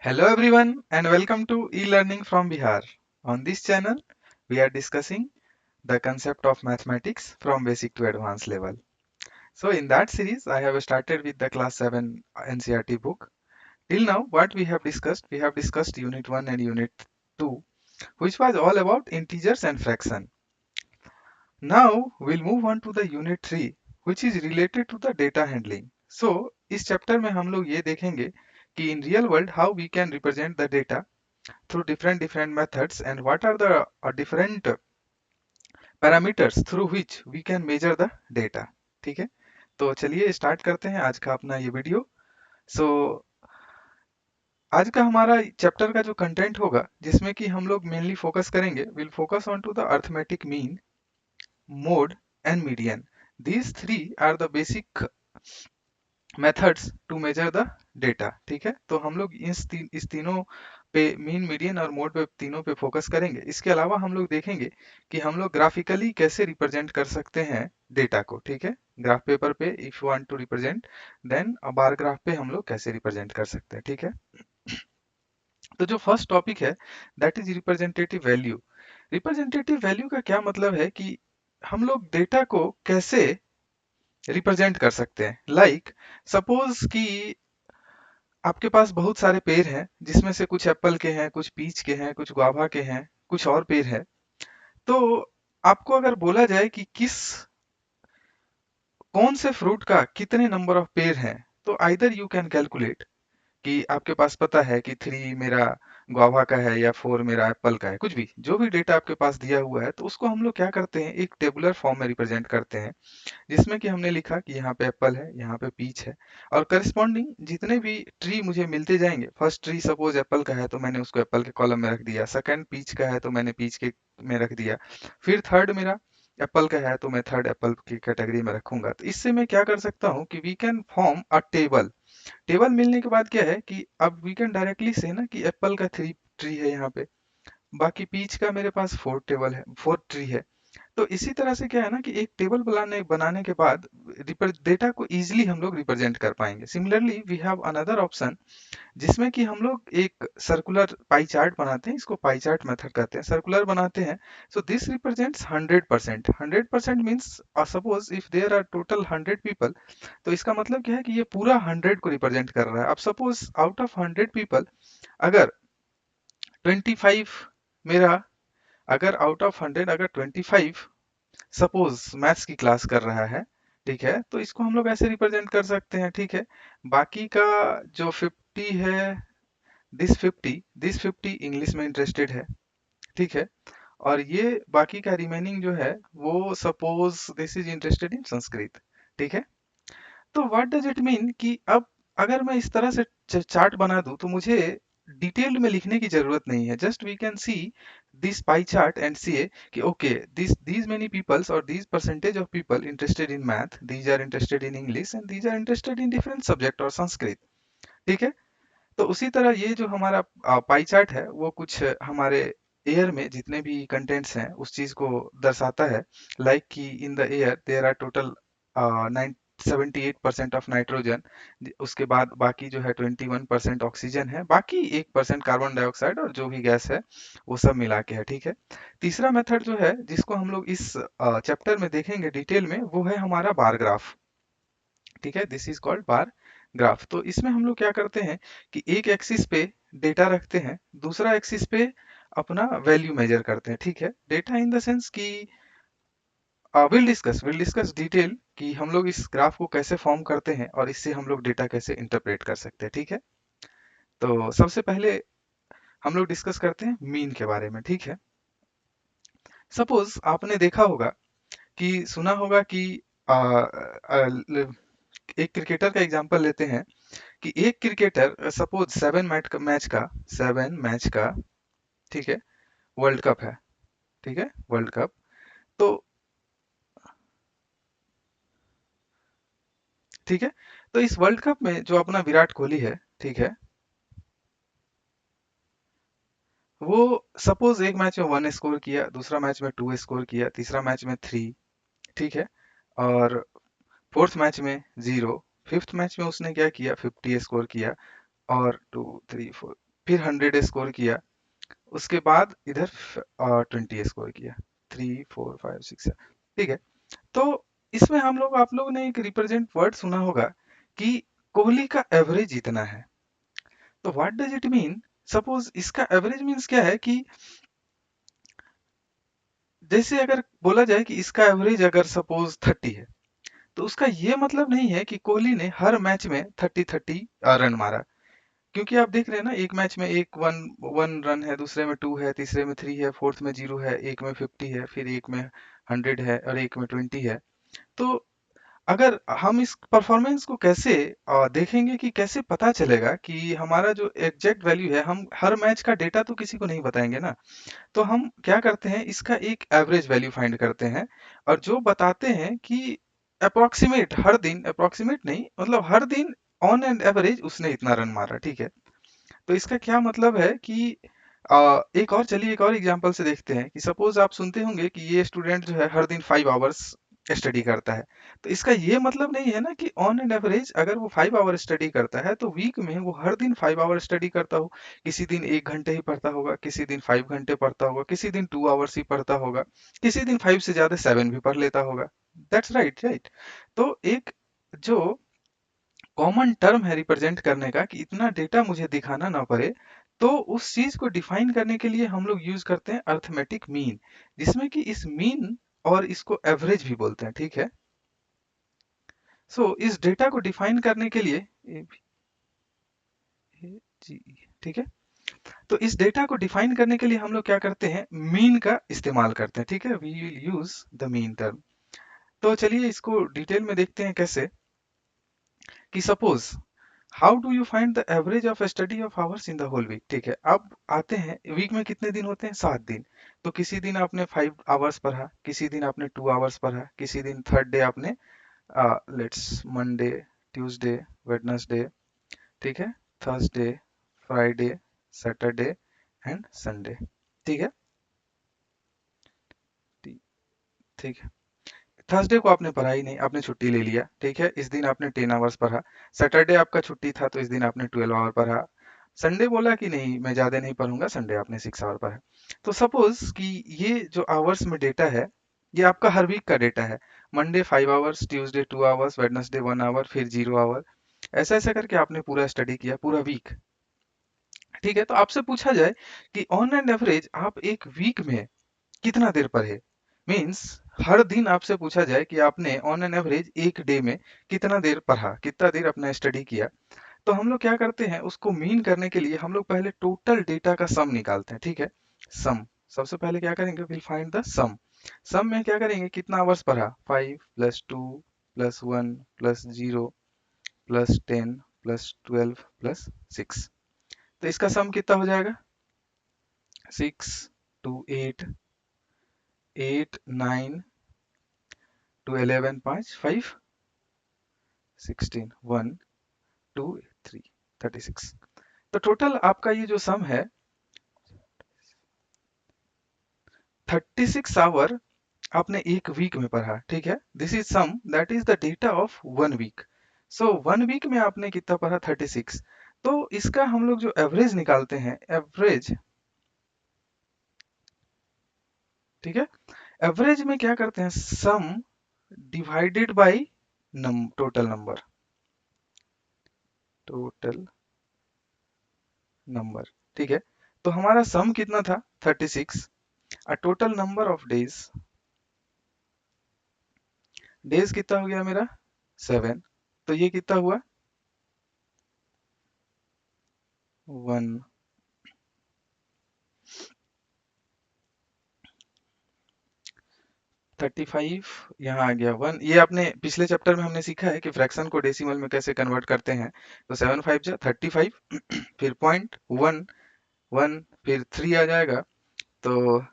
Hello everyone and welcome to e-learning from Bihar. On this channel, we are discussing the concept of mathematics from basic to advanced level. So in that series, I have started with the class 7 NCERT book. Till now, what we have discussed unit 1 and unit 2, which was all about integers and fraction. Now we'll move on to the unit 3, which is related to the data handling. So इस chapter में हम लोग ये देखेंगे कि in real world how we can represent the data through different methods and what are the different parameters through which we can measure the data. ठीक है, तो चलिए स्टार्ट करते हैं आज का अपना ये वीडियो. सो आज का हमारा चैप्टर का जो कंटेंट होगा जिसमें कि हम लोग मेनली फोकस करेंगे, will focus on to the arithmetic mean, mode and median. These three are the basic methods to measure the data. ठीक है, तो हम लोग इस तीनों पे, मीन, मीडियन और मोड पे, तीनों पे फोकस करेंगे. इसके अलावा हम लोग देखेंगे कि हम लोग ग्राफिकली कैसे रिप्रेजेंट कर सकते हैं डेटा को. ठीक है, ग्राफ पेपर पे if you want to represent, then bar graph पे हम लोग कैसे रिप्रेजेंट कर सकते हैं. ठीक है, तो जो फर्स्ट टॉपिक है that is representative value. Representative value का क्या मतलब है कि हम लोग डेटा को कैसे रिप्रेजेंट कर सकते हैं. लाइक सपोज कि आपके पास बहुत सारे पेड़ हैं जिसमें से कुछ एप्पल के हैं, कुछ पीच के हैं, कुछ गुआवा के हैं, कुछ और पेड़ हैं. तो आपको अगर बोला जाए कि कौन से फ्रूट का कितने नंबर ऑफ पेड़ हैं, तो आइदर यू कैन कैलकुलेट कि आपके पास पता है कि 3 मेरा गुआवा का है या 4 मेरा एप्पल का है, कुछ भी जो भी डेटा आपके पास दिया हुआ है, तो उसको हम लोग क्या करते हैं, एक टेबुलर फॉर्म में रिप्रेजेंट करते हैं जिसमें कि हमने लिखा कि यहाँ पे एप्पल है, यहाँ पे पीच है, और करस्पॉन्डिंग जितने भी ट्री मुझे मिलते जाएंगे, फर्स्ट ट्री सपोज एप्पल का है तो मैंने उसको एप्पल के कॉलम में रख दिया, सेकंड पीच का है तो मैंने पीच के में रख दिया, फिर थर्ड मेरा एप्पल का है तो मैं थर्ड एप्पल की कैटेगरी में रखूंगा. तो इससे मैं क्या कर सकता हूँ कि we can form a table. Table मिलने के बाद क्या है कि अब वी कैन डायरेक्टली से ना कि एप्पल का 3 ट्री है यहाँ पे, बाकी पीच का मेरे पास 4 ट्री है. तो इसी तरह से क्या है ना कि एक टेबल बनाने बनाने के बाद डेटा को इजीली हम लोग रिप्रेजेंट कर पाएंगे. Similarly we have another option जिसमें कि हम लोग एक सर्कुलर पाई चार्ट बनाते हैं, इसको पाई चार्ट मेथड कहते हैं, सर्कुलर बनाते हैं. So this represents 100%. 100% means suppose if there are total 100 people, तो इसका मतलब क्या है कि ये पूरा 100 को रिप्रेजेंट कर रहा है. अब सपोज आउट ऑफ 100 पीपल, अगर 25 मेरा, अगर आउट ऑफ 100 अगर 25 सपोज मैथ्स की क्लास कर रहा है, ठीक है, तो इसको हम लोग ऐसे रिप्रेजेंट कर सकते हैं. ठीक है, बाकी का जो 50 है, दिस 50 इंग्लिश में इंटरेस्टेड है. ठीक है, और ये बाकी का रिमेनिंग जो है वो suppose this is interested in Sanskrit. ठीक है, तो व्हाट डज इट मीन कि अब अगर मैं इस तरह से चार्ट बना दूं तो मुझे डिटेल्ड में लिखने की जरूरत नहीं है. Just we can see this pie chart and see कि okay these many peoples or these percentage of people interested in math, these are interested in English and these are interested in different subject और संस्कृत. ठीक है, तो उसी तरह ये जो हमारा पाई चार्ट है वो कुछ हमारे एयर में जितने भी कंटेंट्स हैं उस चीज को दर्शाता है. लाइक कि in the air there are total 78% of nitrogen, उसके बाद बाकी जो है 21% ऑक्सीजन है, बाकी 1% कार्बन डाइऑक्साइड और जो भी गैस है वो सब मिला के है. ठीक है, तीसरा मेथड जो है जिसको हम लोग इस चैप्टर में देखेंगे डिटेल में, वो है हमारा बार ग्राफ. ठीक है, this is called bar graph. तो इसमें हम लोग क्या करते हैं कि एक एक्सिस पे डेटा रखते हैं, दूसरा एक्सिस पे अपना वैल्यू मेजर करते हैं. ठीक है, डेटा इन द सेंस कि विल डिस्कस डिटेल कि हम लोग इस ग्राफ को कैसे फॉर्म करते हैं और इससे हम लोग डेटा कैसे इंटरप्रेट कर सकते हैं. ठीक है, तो सबसे पहले हम लोग डिस्कस करते हैं मीन के बारे में. ठीक है, सपोज आपने देखा होगा कि सुना होगा कि एक क्रिकेटर का एग्जांपल लेते हैं कि एक क्रिकेटर सपोज 7 मैच का, ठीक है, वर्ल्ड कप है. ठीक है, वर्ल्ड कप. तो ठीक है, तो इस वर्ल्ड कप में जो अपना विराट कोहली है, ठीक है, वो सपोज एक मैच में 1 स्कोर किया, दूसरा मैच में 2 स्कोर किया, तीसरा मैच में 3. ठीक है, और फोर्थ मैच में 0, फिफ्थ मैच में उसने क्या किया, 50 स्कोर किया, और 2 3 4 फिर 100 स्कोर किया, उसके बाद इधर 20 स्कोर किया, 3 4 5 6 ठीक है। तो इसमें हम लोग आप लोगों ने एक रिप्रेजेंट वर्ड सुना होगा कि कोहली का एवरेज इतना है। तो what does it mean? Suppose इसका एवरेज मीन्स क्या है कि जैसे अगर बोला जाए कि इसका एवरेज अगर सपोज 30 है, तो उसका ये मतलब नहीं है कि कोहली ने हर मैच में 30-30 रन मारा। क्योंकि आप देख रहे हैं ना, एक मैच में एक वन वन रन है, दूसरे में 2 है, तीसरे में 3 है, फोर्थ में 0 है, एक में 50 है, फिर एक में 100 है और एक में 20 है। तो अगर हम इस परफॉर्मेंस को कैसे देखेंगे कि कैसे पता चलेगा कि हमारा जो एग्जैक्ट वैल्यू है, हम हर मैच का डेटा तो किसी को नहीं बताएंगे ना। तो हम क्या करते हैं, इसका एक एवरेज वैल्यू फाइंड करते हैं और जो बताते हैं कि अप्रोक्सीमेट हर दिन, अप्रोक्सीमेट नहीं मतलब हर दिन ऑन एंड एवरेज उसने इतना रन मारा, ठीक है। तो इसका क्या मतलब है कि एक और चलिए एक और एग्जांपल से देखते हैं कि सपोज आप सुनते होंगे कि ये स्टूडेंट जो है हर दिन 5 आवर्स स्टडी करता है। तो इसका ये मतलब नहीं है ना कि ऑन एन एवरेज अगर वो 5 आवर स्टडी करता है तो वीक में वो हर दिन 5 आवर स्टडी करता हो। किसी दिन 1 घंटे ही पढ़ता होगा, किसी दिन 5 घंटे पढ़ता होगा, किसी दिन 2 आवर्स ही पढ़ता होगा, किसी दिन 5 से ज्यादा 7 भी पढ़ लेता होगा। That's right, right. तो एक जो कॉमन टर्म है रिप्रेजेंट करने का कि इतना डेटा मुझे दिखाना ना पड़े, तो उस चीज को डिफाइन करने के लिए हम लोग यूज करते हैं अर्थमेटिक मीन, जिसमें कि इस मीन और इसको एवरेज भी बोलते हैं, ठीक है। सो इस डेटा को डिफाइन करने के लिए जी, ठीक है। तो इस डेटा को डिफाइन करने के लिए हम लोग क्या करते हैं, मीन का इस्तेमाल करते हैं, ठीक है। We will use the mean term. तो चलिए इसको डिटेल में देखते हैं कैसे। कि suppose how do you find the average of study of hours in the whole week, ठीक है। अब आते हैं, वीक में कितने दिन होते हैं, 7 दिन। तो किसी दिन आपने 5 आवर्स पढ़ा, किसी दिन आपने 2 आवर्स पढ़ा, किसी दिन थर्ड डे आपने लेट्स मंडे, ट्यूसडे, वेडनेसडे, ठीक है, Thursday, Friday, Saturday and Sunday, ठीक है। ठीक है। थर्सडे को आपने पढ़ा ही नहीं, आपने छुट्टी ले लिया, ठीक है। इस दिन आपने 10 आवर्स पढ़ा। सैटरडे आपका छुट्टी था तो इस दिन आपने 12 आवर पढ़ा। संडे बोला कि नहीं मैं ज्यादा नहीं पढ़ूंगा, संडे आपने 6 आवर पढ़ा। तो सपोज कि ये जो आवर्स में डेटा है, ये आपका हर वीक का डेटा है। Monday 5 hours, Tuesday 2 hours, Wednesday 1 hour, फिर 0 आवर। ऐसा ऐसा करके आपने पूरा स्टडी किया पूरा वीक, ठीक है। तो आपसे पूछा जाए कि ऑन एंड एवरेज आप एक वीक में कितना देर पढ़े, मीन्स हर दिन आपसे पूछा जाए कि आपने ऑन एन एवरेज एक डे में कितना देर पढ़ा, कितना देर अपना स्टडी किया। तो हम लोग क्या करते हैं, उसको मीन करने के लिए हम लोग पहले टोटल डेटा का सम निकालते हैं, ठीक है। सम, सबसे पहले क्या करेंगे, विल फाइंड द सम। सम में क्या करेंगे, कितना आवर्स पढ़ा, 5 + 2 + 1 + 0 + 10 + 12 + 6। तो इसका सम कितना हो जाएगा, 6 to 8, 8 9 to 11, 5 5 16 1 2 3 36। तो टोटल आपका ये जो सम है 36 आवर आपने एक वीक में पढ़ा, ठीक है। This is sum, that is the data of 1 week. So 1 week में आपने कितना पढ़ा, 36। तो इसका हम लोग जो एवरेज निकालते हैं, एवरेज, ठीक है। एवरेज में क्या करते हैं, सम divided by total number, total number, ठीक है। तो हमारा सम कितना था, 36। A total number of days, days कितना हो गया मेरा, 7। तो ये कितना हुआ, 1। 35 यहाँ आ गया 1। ये आपने पिछले चैप्टर में हमने सीखा है कि फ्रैक्शन को डेसिमल में कैसे कन्वर्ट करते हैं। तो 7 5 जा 35, फिर पॉइंट 1 1, फिर 3 आ जाएगा, तो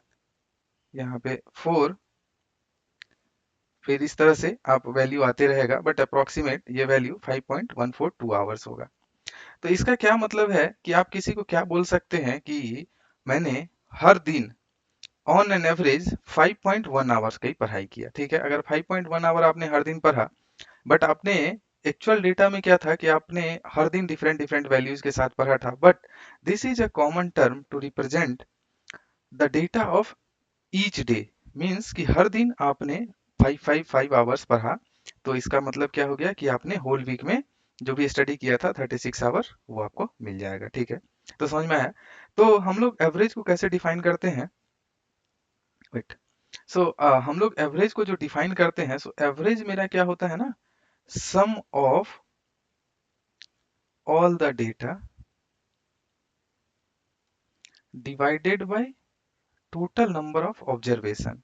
यहाँ पे 4, फिर इस तरह से आप वैल्यू आते रहेगा, बट अप्रोक्सीमेट ये वैल्यू 5.142 आवर्स होगा। तो इसका क्या मतलब है कि आप किसी को क्या बोल सकते हैं कि मैंने हर दिन ऑन एन एवरेज 5.1 आवर्स की पढ़ाई किया, ठीक है। अगर 5.1 आवर आपने हर दिन पढ़ा, बट आपने एक्चुअल डेटा में क्या था कि आपने हर दिन डिफरेंट डिफरेंट वैल्यूज के साथ पढ़ा था, but this is a common term to represent the data of each day. Means कि हर दिन आपने 5 आवर्स पढ़ा, तो इसका मतलब क्या हो गया कि आपने होल वीक में जो भी स्टडी किया था 36 आवर वो आपको मिल जाएगा। ठीक है, तो समझ में आया। तो हम लोग एवरेज को कैसे डिफाइन करते हैं? वेट, सो हम लोग एवरेज को जो डिफाइन करते हैं, सो एवरेज मेरा क्या होता है ना, sum of all the data divided by total number of observation.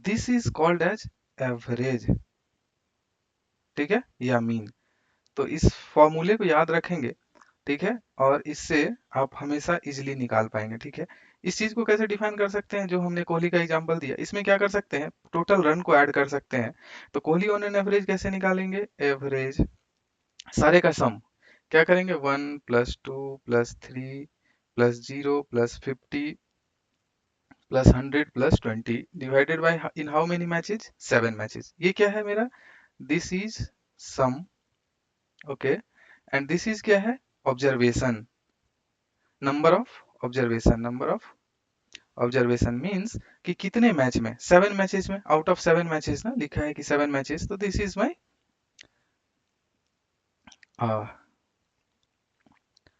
This is called as average. ठीक है, या मीन। तो इस फॉर्मूले को याद रखेंगे, ठीक है, और इससे आप हमेशा इजीली निकाल पाएंगे। ठीक है, इस चीज को कैसे डिफाइन कर सकते हैं? जो हमने कोहली का एग्जांपल दिया, इसमें क्या कर सकते हैं, टोटल रन को ऐड कर सकते हैं। तो कोहली ऑन एन एवरेज कैसे निकालेंगे? एवरेज सारे का सम क्या करेंगे, 1 + 2 + 3 + 0 + 50 + 100 + 20 divided by in how many matches, 7 matches. ये क्या है मेरा? This is sum. Okay, and this is क्या है? Observation, number of observation. Number of observation means कि कितने मैच में, 7 मैचेस में, आउट ऑफ 7 मैचेस ना लिखा है कि 7 मैचेस, तो this is my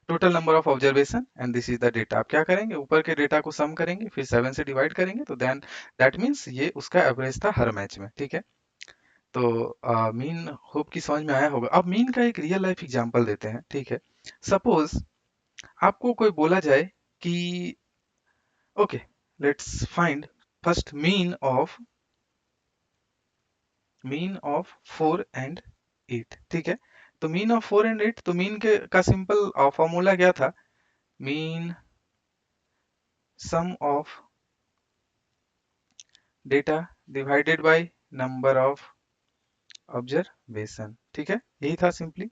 total number of observation and this is the data. आप क्या करेंगे, ऊपर के डेटा को सम करेंगे, फिर 7 से डिवाइड करेंगे, तो देन दैट मीन्स ये उसका एवरेज था हर मैच में। ठीक है, तो मीन होप की समझ में आया होगा। अब मीन का एक रियल लाइफ एग्जांपल देते हैं। ठीक है, सपोज आपको कोई बोला जाए कि okay, let's find first mean of 4 and 8। ठीक है, तो मीन ऑफ 4 and 8, तो मीन के का सिंपल फॉर्मूला क्या था? Mean sum of data divided by number of observation. ठीक है, यही था सिंपली।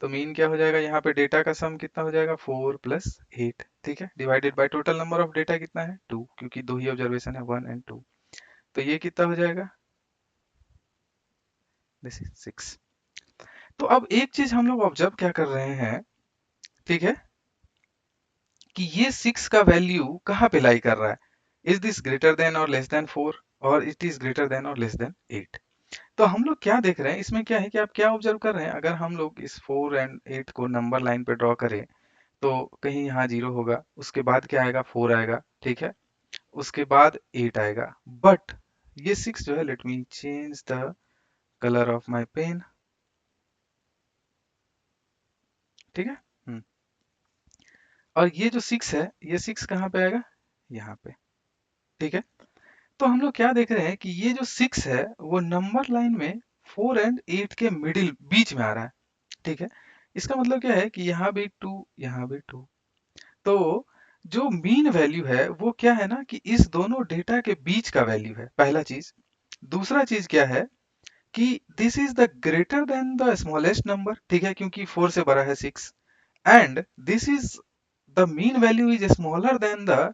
तो मीन क्या हो जाएगा, यहाँ पे डेटा का सम कितना हो जाएगा, 4 + 8। ठीक है, divided by total number of data कितना है, 2, क्योंकि दो ही ऑब्जर्वेशन है, 1 and 2। तो ये कितना हो जाएगा, दिस इज 6। तो अब एक चीज हम लोग ऑब्जर्व क्या कर रहे हैं, ठीक है, कि ये 6 का वैल्यू कहाँ पे लाई कर रहा है? इज दिस ग्रेटर देन और लेस देन 4, और इट इज ग्रेटर देन और लेस देन 8? तो हम लोग क्या देख रहे हैं इसमें, क्या है कि आप क्या ऑब्जर्व कर रहे हैं, अगर हम लोग इस 4 and 8 को नंबर लाइन पे ड्रॉ करें, तो कहीं यहाँ 0 होगा, उसके बाद क्या आएगा, 4 आएगा। ठीक है, उसके बाद 8 आएगा, बट ये 6 जो है, let me change the colour of my pen. ठीक है, और ये जो 6 है, ये 6 कहाँ पे आएगा, यहाँ पे। ठीक है, तो हम लोग क्या देख रहे हैं कि ये जो 6 है वो नंबर लाइन में 4 and 8 के मिडिल बीच में आ रहा है। ठीक है, इसका मतलब क्या है कि यहाँ भी 2, यहाँ भी 2। तो जो मीन वैल्यू है वो क्या है ना, कि इस दोनों डेटा के बीच का वैल्यू है, पहला चीज। दूसरा चीज क्या है कि this is the greater than the smallest number. ठीक है, क्योंकि 4 से बड़ा है 6, and this is the mean value is smaller than the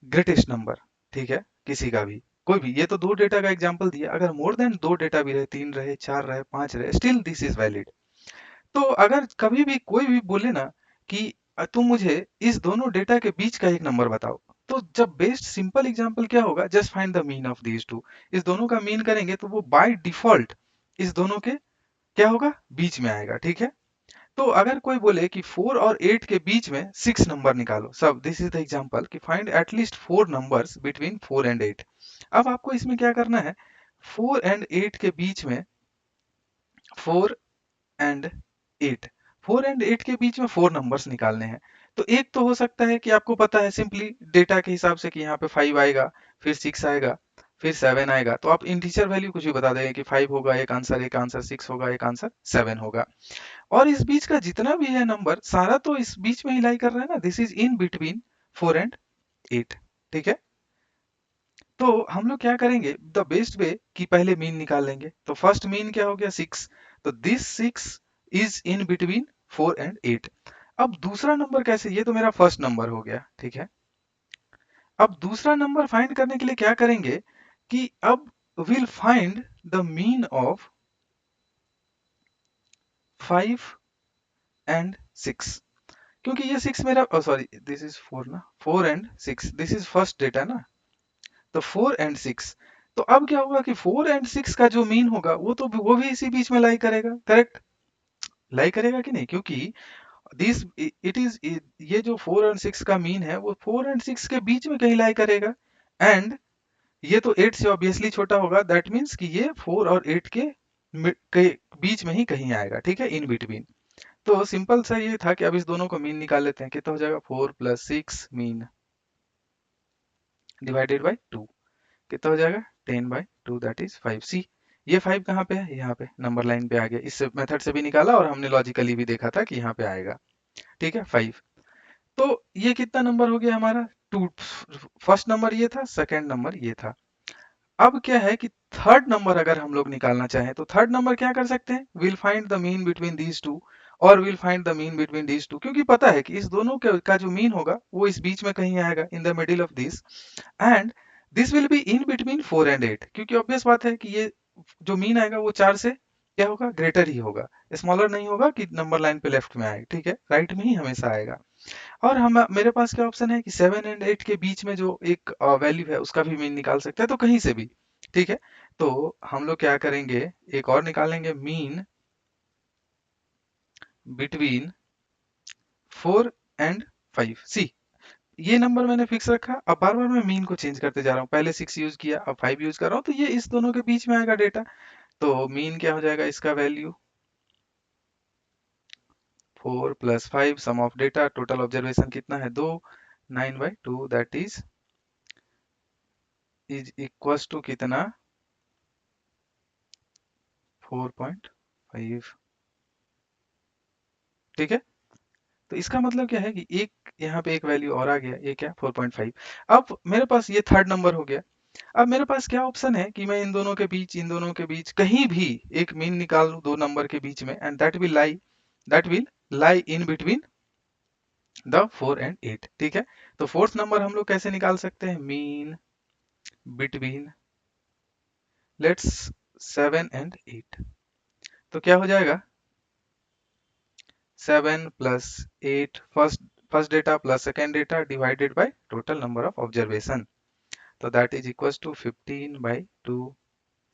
greatest number. ठीक है, किसी का भी, कोई भी, ये तो दो डेटा का एग्जांपल दिया, अगर मोर देन दो डेटा भी रहे, 3 रहे, 4 रहे, 5 रहे, स्टिल दिस इज वैलिड। तो अगर कभी भी कोई भी बोले ना कि तुम मुझे इस दोनों डेटा के बीच का एक नंबर बताओ, तो जब बेस्ट सिंपल एग्जांपल क्या होगा, just find the mean of these two. इस दोनों का मीन करेंगे तो वो बाय डिफॉल्ट इस दोनों के क्या होगा, बीच में आएगा। ठीक है, तो अगर कोई बोले कि 4 और 8 के बीच में 6 नंबर निकालो, सब दिस इज द एग्जांपल कि find at least 4 numbers between 4 and 8। अब आपको इसमें क्या करना है, 4 and 8 के बीच में, 4 and 8, 4 and 8 के बीच में 4 नंबर्स निकालने हैं। तो एक तो हो सकता है कि आपको पता है सिंपली डेटा के हिसाब से कि यहाँ पे 5 आएगा, फिर 6 आएगा, फिर 7 आएगा, तो आप इंटीजर वैल्यू कुछ भी बता देंगे कि 5 होगा एक आंसर 6 होगा एक आंसर 7 होगा। और इस बीच का जितना भी है नंबर सारा तो इस बीच में ही लाई कर रहा है ना, this is in between 4 and 8। ठीक है, तो हम लोग क्या करेंगे, द बेस्ट वे कि पहले मीन निकाल लेंगे। तो फर्स्ट मीन क्या हो गया, 6, तो this 6 is in between 4 and 8। अब दूसरा नंबर कैसे, ये तो मेरा फर्स्ट नंबर हो गया। ठीक है, अब दूसरा नंबर फाइंड करने के लिए क्या करेंगे कि अब will find the mean of 5 and 6, क्योंकि ये 6 मेरा, सॉरी दिस इज 4 ना, 4 and 6 this is first data ना, तो 4 एंड 6। तो अब क्या होगा कि 4 एंड 6 का जो मीन होगा वो भी इसी बीच में लाई करेगा, करेक्ट? लाई करेगा कि नहीं, क्योंकि दिस इट इज, ये जो 4 और 6 का मीन है वो 4 एंड 6 के बीच में कहीं लाई करेगा, एंड ये तो 8 से ऑब्वियसली छोटा होगा, दैट मीन्स कि ये 4 और 8 के बीच में ही कहीं आएगा, ठीक है, इन बिटवीन। तो सिंपल सा ये था कि अब इस दोनों को मीन निकाल लेते हैं, कितना हो जाएगा 4 प्लस 6 मीन डिवाइडेड बाई 2, कितना हो जाएगा 10 बाई 2 दैट इज 5। सी, ये 5 कहाँ पे है, यहाँ पे नंबर लाइन पे आ गया, इस मेथड से भी निकाला और हमने लॉजिकली भी देखा था कि यहाँ पे आएगा, ठीक है 5। तो ये कितना नंबर हो गया हमारा, टू, फर्स्ट नंबर ये था, सेकंड नंबर ये था। अब क्या है कि थर्ड नंबर अगर हम लोग निकालना चाहें तो थर्ड नंबर क्या कर सकते हैं, will find the mean between these two, और will find the mean between these two, क्योंकि पता है कि इस दोनों का जो मीन होगा वो इस बीच में कहीं आएगा, इन the middle of this, and this will be in between 4 and 8, क्योंकि ऑब्वियस बात है कि ये जो मीन आएगा वो 4 से क्या होगा, ग्रेटर ही होगा, स्मॉलर नहीं होगा कि नंबर लाइन पे लेफ्ट में आए, ठीक है, राइट में ही हमेशा आएगा। और हम, मेरे पास क्या ऑप्शन है कि 7 एंड 8 के बीच में जो एक वैल्यू है उसका भी मीन निकाल सकते हैं, तो कहीं से भी, ठीक है। तो हम लोग क्या करेंगे, एक और निकालेंगे, मीन बिटवीन 4 एंड 5। सी, ये नंबर मैंने फिक्स रखा, अब बार बार मैं मीन को चेंज करते जा रहा हूँ, पहले 6 यूज किया अब 5 यूज कर रहा हूँ, तो ये इस दोनों के बीच में आएगा डेटा। तो मीन क्या हो जाएगा इसका value, 4 plus 5 sum of data, total observation कितना है 2, 9/2 दैट इज इक्वल्स टू कितना, 4.5, ठीक है। तो इसका मतलब क्या है कि एक यहाँ पे एक वैल्यू और आ गया, ये क्या 4.5। अब मेरे पास ये थर्ड नंबर हो गया। अब मेरे पास क्या ऑप्शन है कि मैं इन दोनों के बीच कहीं भी एक मीन निकाल लूं दो नंबर के बीच में, and that will lie in between the 4 and 8, ठीक है। तो फोर्थ नंबर हम लोग कैसे निकाल सकते हैं, मीन बिटवीन लेट्स 7 एंड 8, तो क्या हो जाएगा 7 plus 8 first data plus second data divided by total number of observation, तो that is equals to 15/2,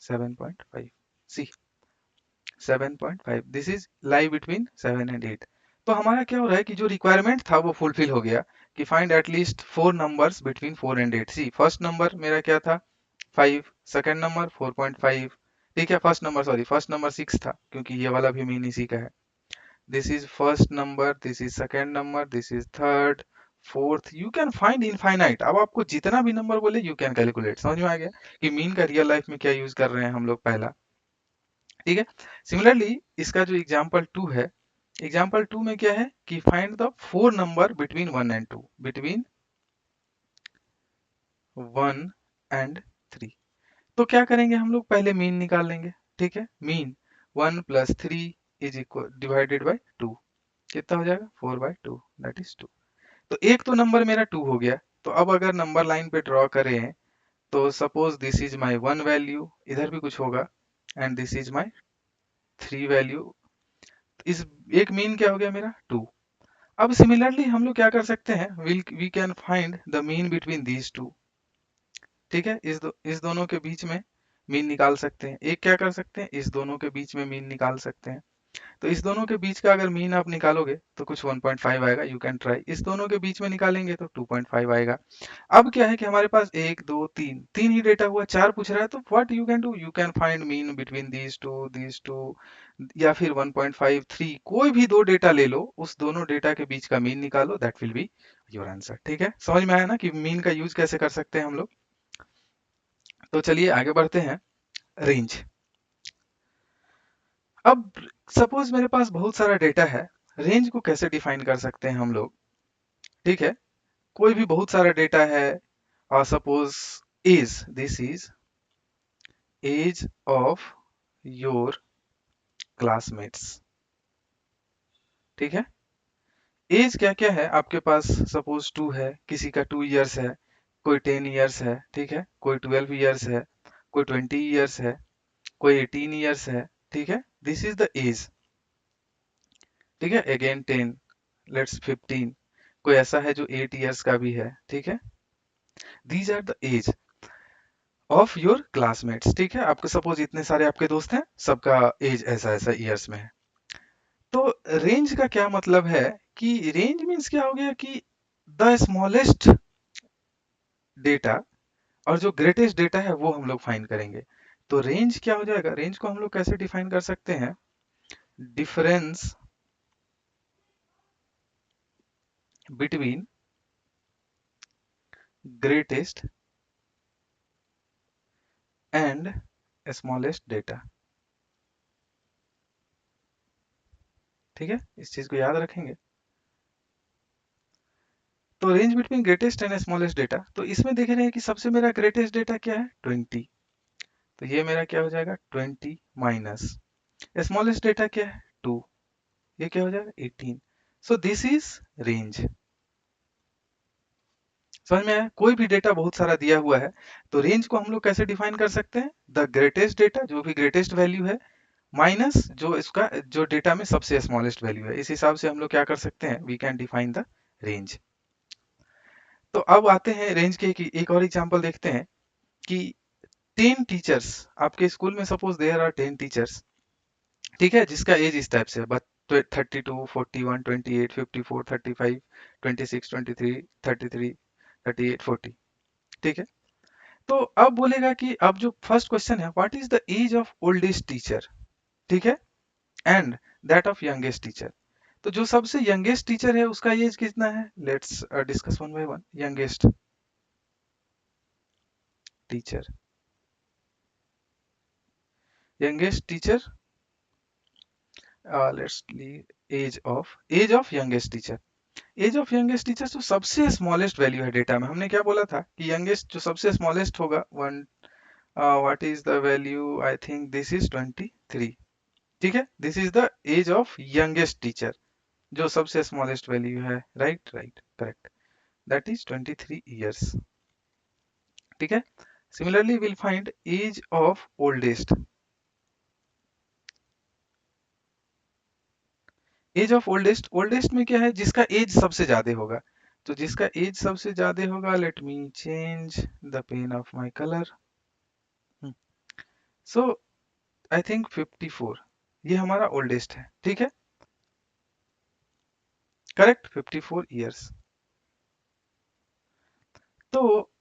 7.5। See, 7.5 this is lie between 7 and 8। तो हमारा क्या हो रहा है कि जो रिक्वायरमेंट था वो फुलफिल हो गया कि find at least 4 numbers between 4 and 8। See, first number मेरा क्या था 5, सेकेंड नंबर 4.5, ठीक है, फर्स्ट नंबर 6 था क्योंकि ये वाला भी मीन इसी का है। This is first number, this is second number, this is third, fourth, you can find infinite। अब आपको जितना भी नंबर बोले you can calculate, समझ में आ गया कि मीन का रियल लाइफ में क्या यूज कर रहे हैं हम लोग पहला, ठीक है। सिमिलरली इसका जो एग्जांपल 2 है, एग्जांपल 2 में क्या है कि find the 4 number between 1 and 2, between 1 and 3। तो क्या करेंगे हम लोग, पहले मीन निकाल लेंगे, ठीक है। Mean 1 plus 3 is equal divided by 2, कितना हो जाएगा 4/2 दैट इज 2। तो एक तो नंबर मेरा 2 हो गया। तो अब अगर नंबर लाइन पे ड्रॉ करें तो suppose this is my 1 value, इधर भी कुछ होगा, and this is my 3 value, इस एक मीन क्या हो गया मेरा 2। अब सिमिलरली हम लोग क्या कर सकते हैं, we can find the mean between these two, ठीक है। इस दोनों के बीच में मीन निकाल सकते हैं। एक क्या कर सकते हैं, इस दोनों के बीच में मीन निकाल सकते हैं। तो इस दोनों के बीच का अगर मीन आप निकालोगे तो कुछ 1.5 आएगा, यू कैन ट्राई। इस दोनों के बीच में निकालेंगे तो 2.5 आएगा। अब क्या है कि हमारे पास एक दो तीन, तीन ही डेटा हुआ, चार पूछ रहा है, तो what you can do, you can find mean between these to, या फिर 1.5, 3, कोई भी दो डेटा ले लो, उस दोनों डेटा के बीच का मीन निकालो, that will be your answer, ठीक है। समझ में आया ना कि मीन का यूज कैसे कर सकते हैं हम लोग। तो चलिए आगे बढ़ते हैं, रेंज। अब सपोज मेरे पास बहुत सारा डेटा है, रेंज को कैसे डिफाइन कर सकते हैं हम लोग, ठीक है। कोई भी बहुत सारा डेटा है, और suppose age, this is age of your classmates, ठीक है। एज क्या क्या है आपके पास, सपोज 2 है, किसी का 2 इयर्स है, कोई 10 ईयर्स है, ठीक है, कोई 12 ईयर्स है, कोई 20 ईयर्स है, कोई 18 ईयर्स है, ठीक है, दिस इज द एज, ठीक है, अगेन 10, लेट्स 15, कोई ऐसा है जो 8 ईयर्स का भी है, ठीक है, these are the age of your classmates, ठीक है, आपके सपोज इतने सारे आपके दोस्त हैं, सबका एज ऐसा ऐसा ईयर्स में है। तो रेंज का क्या मतलब है कि रेंज मीन्स क्या हो गया कि द स्मॉलेस्ट डेटा और जो ग्रेटेस्ट डेटा है वो हम लोग फाइंड करेंगे। तो रेंज क्या हो जाएगा, रेंज को हम लोग कैसे डिफाइन कर सकते हैं, difference between greatest and smallest data, ठीक है, इस चीज को याद रखेंगे। तो range between greatest and smallest data, तो इसमें देख रहे हैं कि सबसे मेरा ग्रेटेस्ट डेटा क्या है 20, तो ये मेरा क्या हो जाएगा 20 माइनस स्मॉलेस्ट डेटा क्या है 2, ये क्या हो जाएगा 18। So this is range. समझ में आया, कोई भी डेटा बहुत सारा दिया हुआ है तो रेंज को हम लोग कैसे डिफाइन कर सकते हैं, द ग्रेटेस्ट डेटा जो भी ग्रेटेस्ट वैल्यू है माइनस जो इसका जो डेटा में सबसे स्मॉलेस्ट वैल्यू है, इस हिसाब से हम लोग क्या कर सकते हैं, we can define the range. तो अब आते हैं रेंज के एक और एग्जांपल देखते हैं कि 10 टीचर्स, आपके स्कूल में सपोज देयर आर 10 टीचर्स, ठीक है, जिसका एज इस टाइप से है, बट 32, 41, 28, 54, 35, 26, 23, 33, 38, 40, ठीक है। तो अब बोलेगा कि अब जो फर्स्ट क्वेश्चन है, what is the age of oldest teacher, ठीक है, and that of youngest teacher. तो जो सबसे यंगेस्ट टीचर है उसका एज कितना है, let's discuss one by one. Youngest teacher, youngest teacher, let's age of youngest teacher, age of youngest teacher जो सबसे स्मॉलेस्ट वैल्यू है डेटा में, हमने क्या बोला था कि यंगेस्ट जो सबसे स्मॉलेस्ट होगा one, what is the value, I think this is 23, ठीक है, this is the age of youngest teacher जो सबसे स्मॉलेस्ट वैल्यू है, right right correct, that is 23 years, ठीक है। Similarly will find age of oldest, age of oldest, oldest में क्या है, जिसका एज सबसे ज्यादा होगा, तो जिसका एज सबसे ज्यादा होगा, late me change the pain of my colour, so I think 54, ये हमारा ओल्डेस्ट है, ठीक है, करेक्ट 54 ईयर्स। तो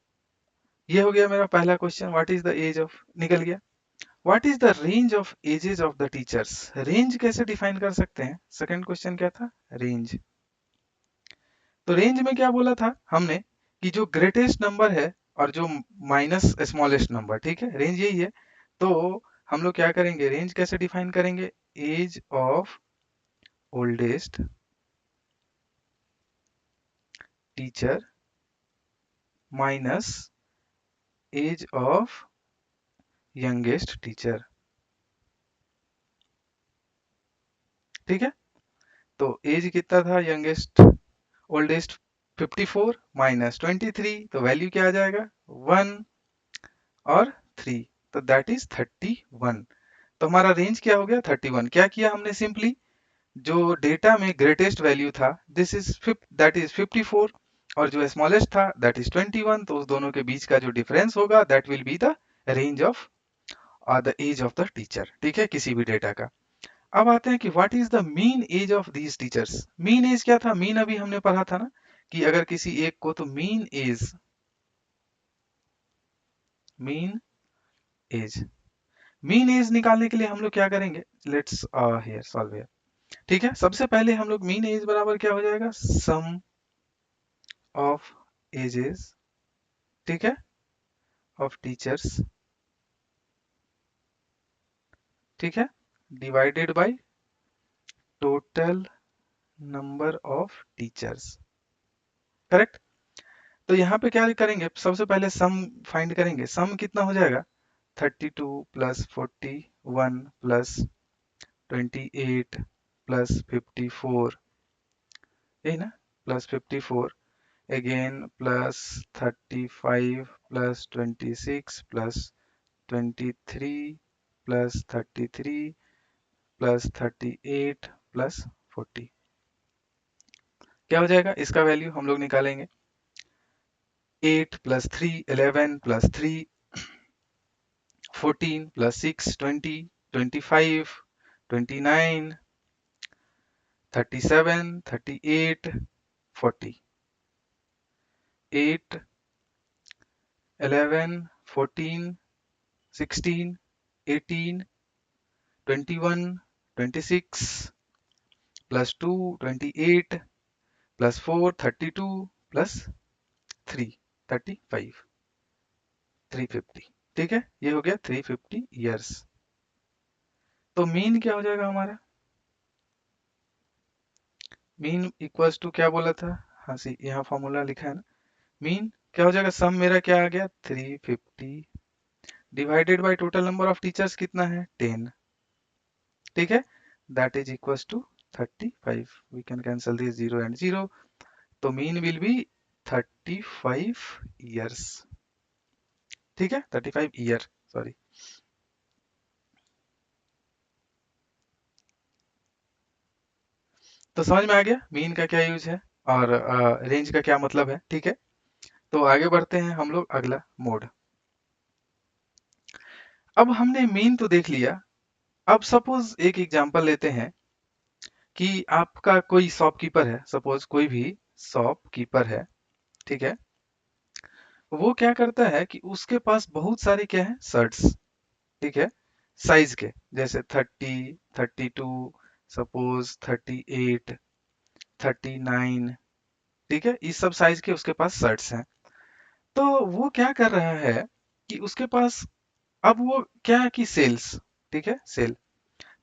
ये हो गया मेरा पहला question, what is the age of, निकल गया। What is the range of ages of the teachers, range कैसे डिफाइन कर सकते हैं, सेकंड क्वेश्चन क्या था, रेंज। तो रेंज में क्या बोला था हमने कि जो ग्रेटेस्ट नंबर है और जो माइनस स्मॉलेस्ट नंबर, ठीक है, रेंज यही है। तो हम लोग क्या करेंगे, रेंज कैसे डिफाइन करेंगे, age of oldest teacher minus age of youngest teacher, ठीक है। तो एज कितना था यंगेस्ट ओल्डेस्ट 54 माइनस 23, तो वैल्यू क्या आ जाएगा 1 और 3, तो दैट इज 31। तो हमारा रेंज क्या हो गया 31, क्या किया हमने, सिंपली जो डेटा में ग्रेटेस्ट वैल्यू था दिस इज दैट इज 54 और जो स्मॉलेस्ट था दैट इज 21, तो उस दोनों के बीच का जो डिफरेंस होगा that will be the range of the age of the teacher, ठीक है, किसी भी डेटा का। अब आते हैं कि what is the mean age of these teachers, mean age क्या था, मीन अभी हमने पढ़ा था ना कि अगर किसी एक को, तो मीन एज, मीन एज निकालने के लिए हम लोग क्या करेंगे, लेट्स हियर सॉल्व हियर, ठीक है। सबसे पहले हम लोग मीन एज बराबर क्या हो जाएगा, सम ऑफ एजेस, ठीक है, ऑफ टीचर्स, ठीक है, divided by total number of teachers, correct. तो यहाँ पे क्या करेंगे, सबसे पहले सम फाइंड करेंगे, सम कितना हो जाएगा 32 प्लस 41 प्लस 28 प्लस 54, यही ना, plus 54 again plus 35 plus 26 plus 23 plus 33 plus 38 plus 40। क्या हो जाएगा इसका वैल्यू हम लोग निकालेंगे। 8 plus 3 11 plus 3 14 plus 6 20 25 29 37 38 40। 8 11 14 16 18 21 26 plus 2 28 plus 4 32 plus 3 35 350। ठीक है, ये हो गया 350 ईयर्स। तो मीन क्या हो जाएगा हमारा? मीन इक्वल्स टू क्या बोला था? हाँ सी यहाँ फॉर्मूला लिखा है ना। मीन क्या हो जाएगा? सम मेरा क्या आ गया? 350 divided by total number of teachers कितना है? 10। ठीक है, that is equals to 35। We can cancel this 0 and 0। तो मीन विल बी 35 ईयर्स। ठीक है, 35 ईयर, सॉरी। तो समझ में आ गया मीन का क्या यूज है और रेंज का क्या मतलब है। ठीक है, तो आगे बढ़ते हैं हम लोग अगला मोड। अब हमने मीन तो देख लिया। अब सपोज एक एग्जांपल लेते हैं कि आपका कोई शॉपकीपर है, सपोज कोई भी शॉपकीपर है। ठीक है, वो क्या करता है कि उसके पास बहुत सारे क्या है? शर्ट्स। ठीक है, साइज के, जैसे 30 32 सपोज 38 39। ठीक है, इस सब साइज के उसके पास शर्ट्स हैं। तो वो क्या कर रहा है कि उसके पास, अब वो क्या है कि सेल्स, ठीक है, सेल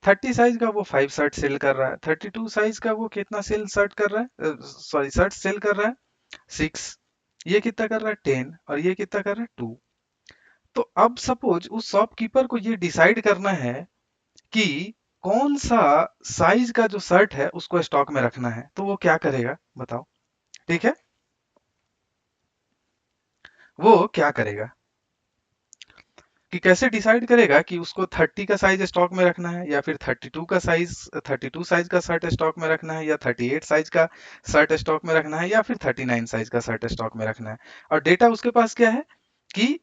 30 साइज का वो 5 शर्ट सेल कर रहा है, 32 साइज का वो कितना सेल शर्ट कर रहा है, सॉरी शर्ट सेल कर रहा है 6, ये कितना कर रहा है 10, और ये कितना कर रहा है 2। तो अब सपोज उस शॉपकीपर को ये डिसाइड करना है कि कौन सा साइज का जो शर्ट है उसको स्टॉक में रखना है। तो वो क्या करेगा बताओ? ठीक है, वो क्या करेगा कि कैसे डिसाइड करेगा कि उसको 30 का साइज स्टॉक में रखना है, या फिर 32 का साइज 32 साइज का शर्ट स्टॉक में रखना है, या 38 साइज का शर्ट स्टॉक में रखना है, या फिर 39 साइज का शर्ट स्टॉक में रखना है। और डेटा उसके पास क्या है कि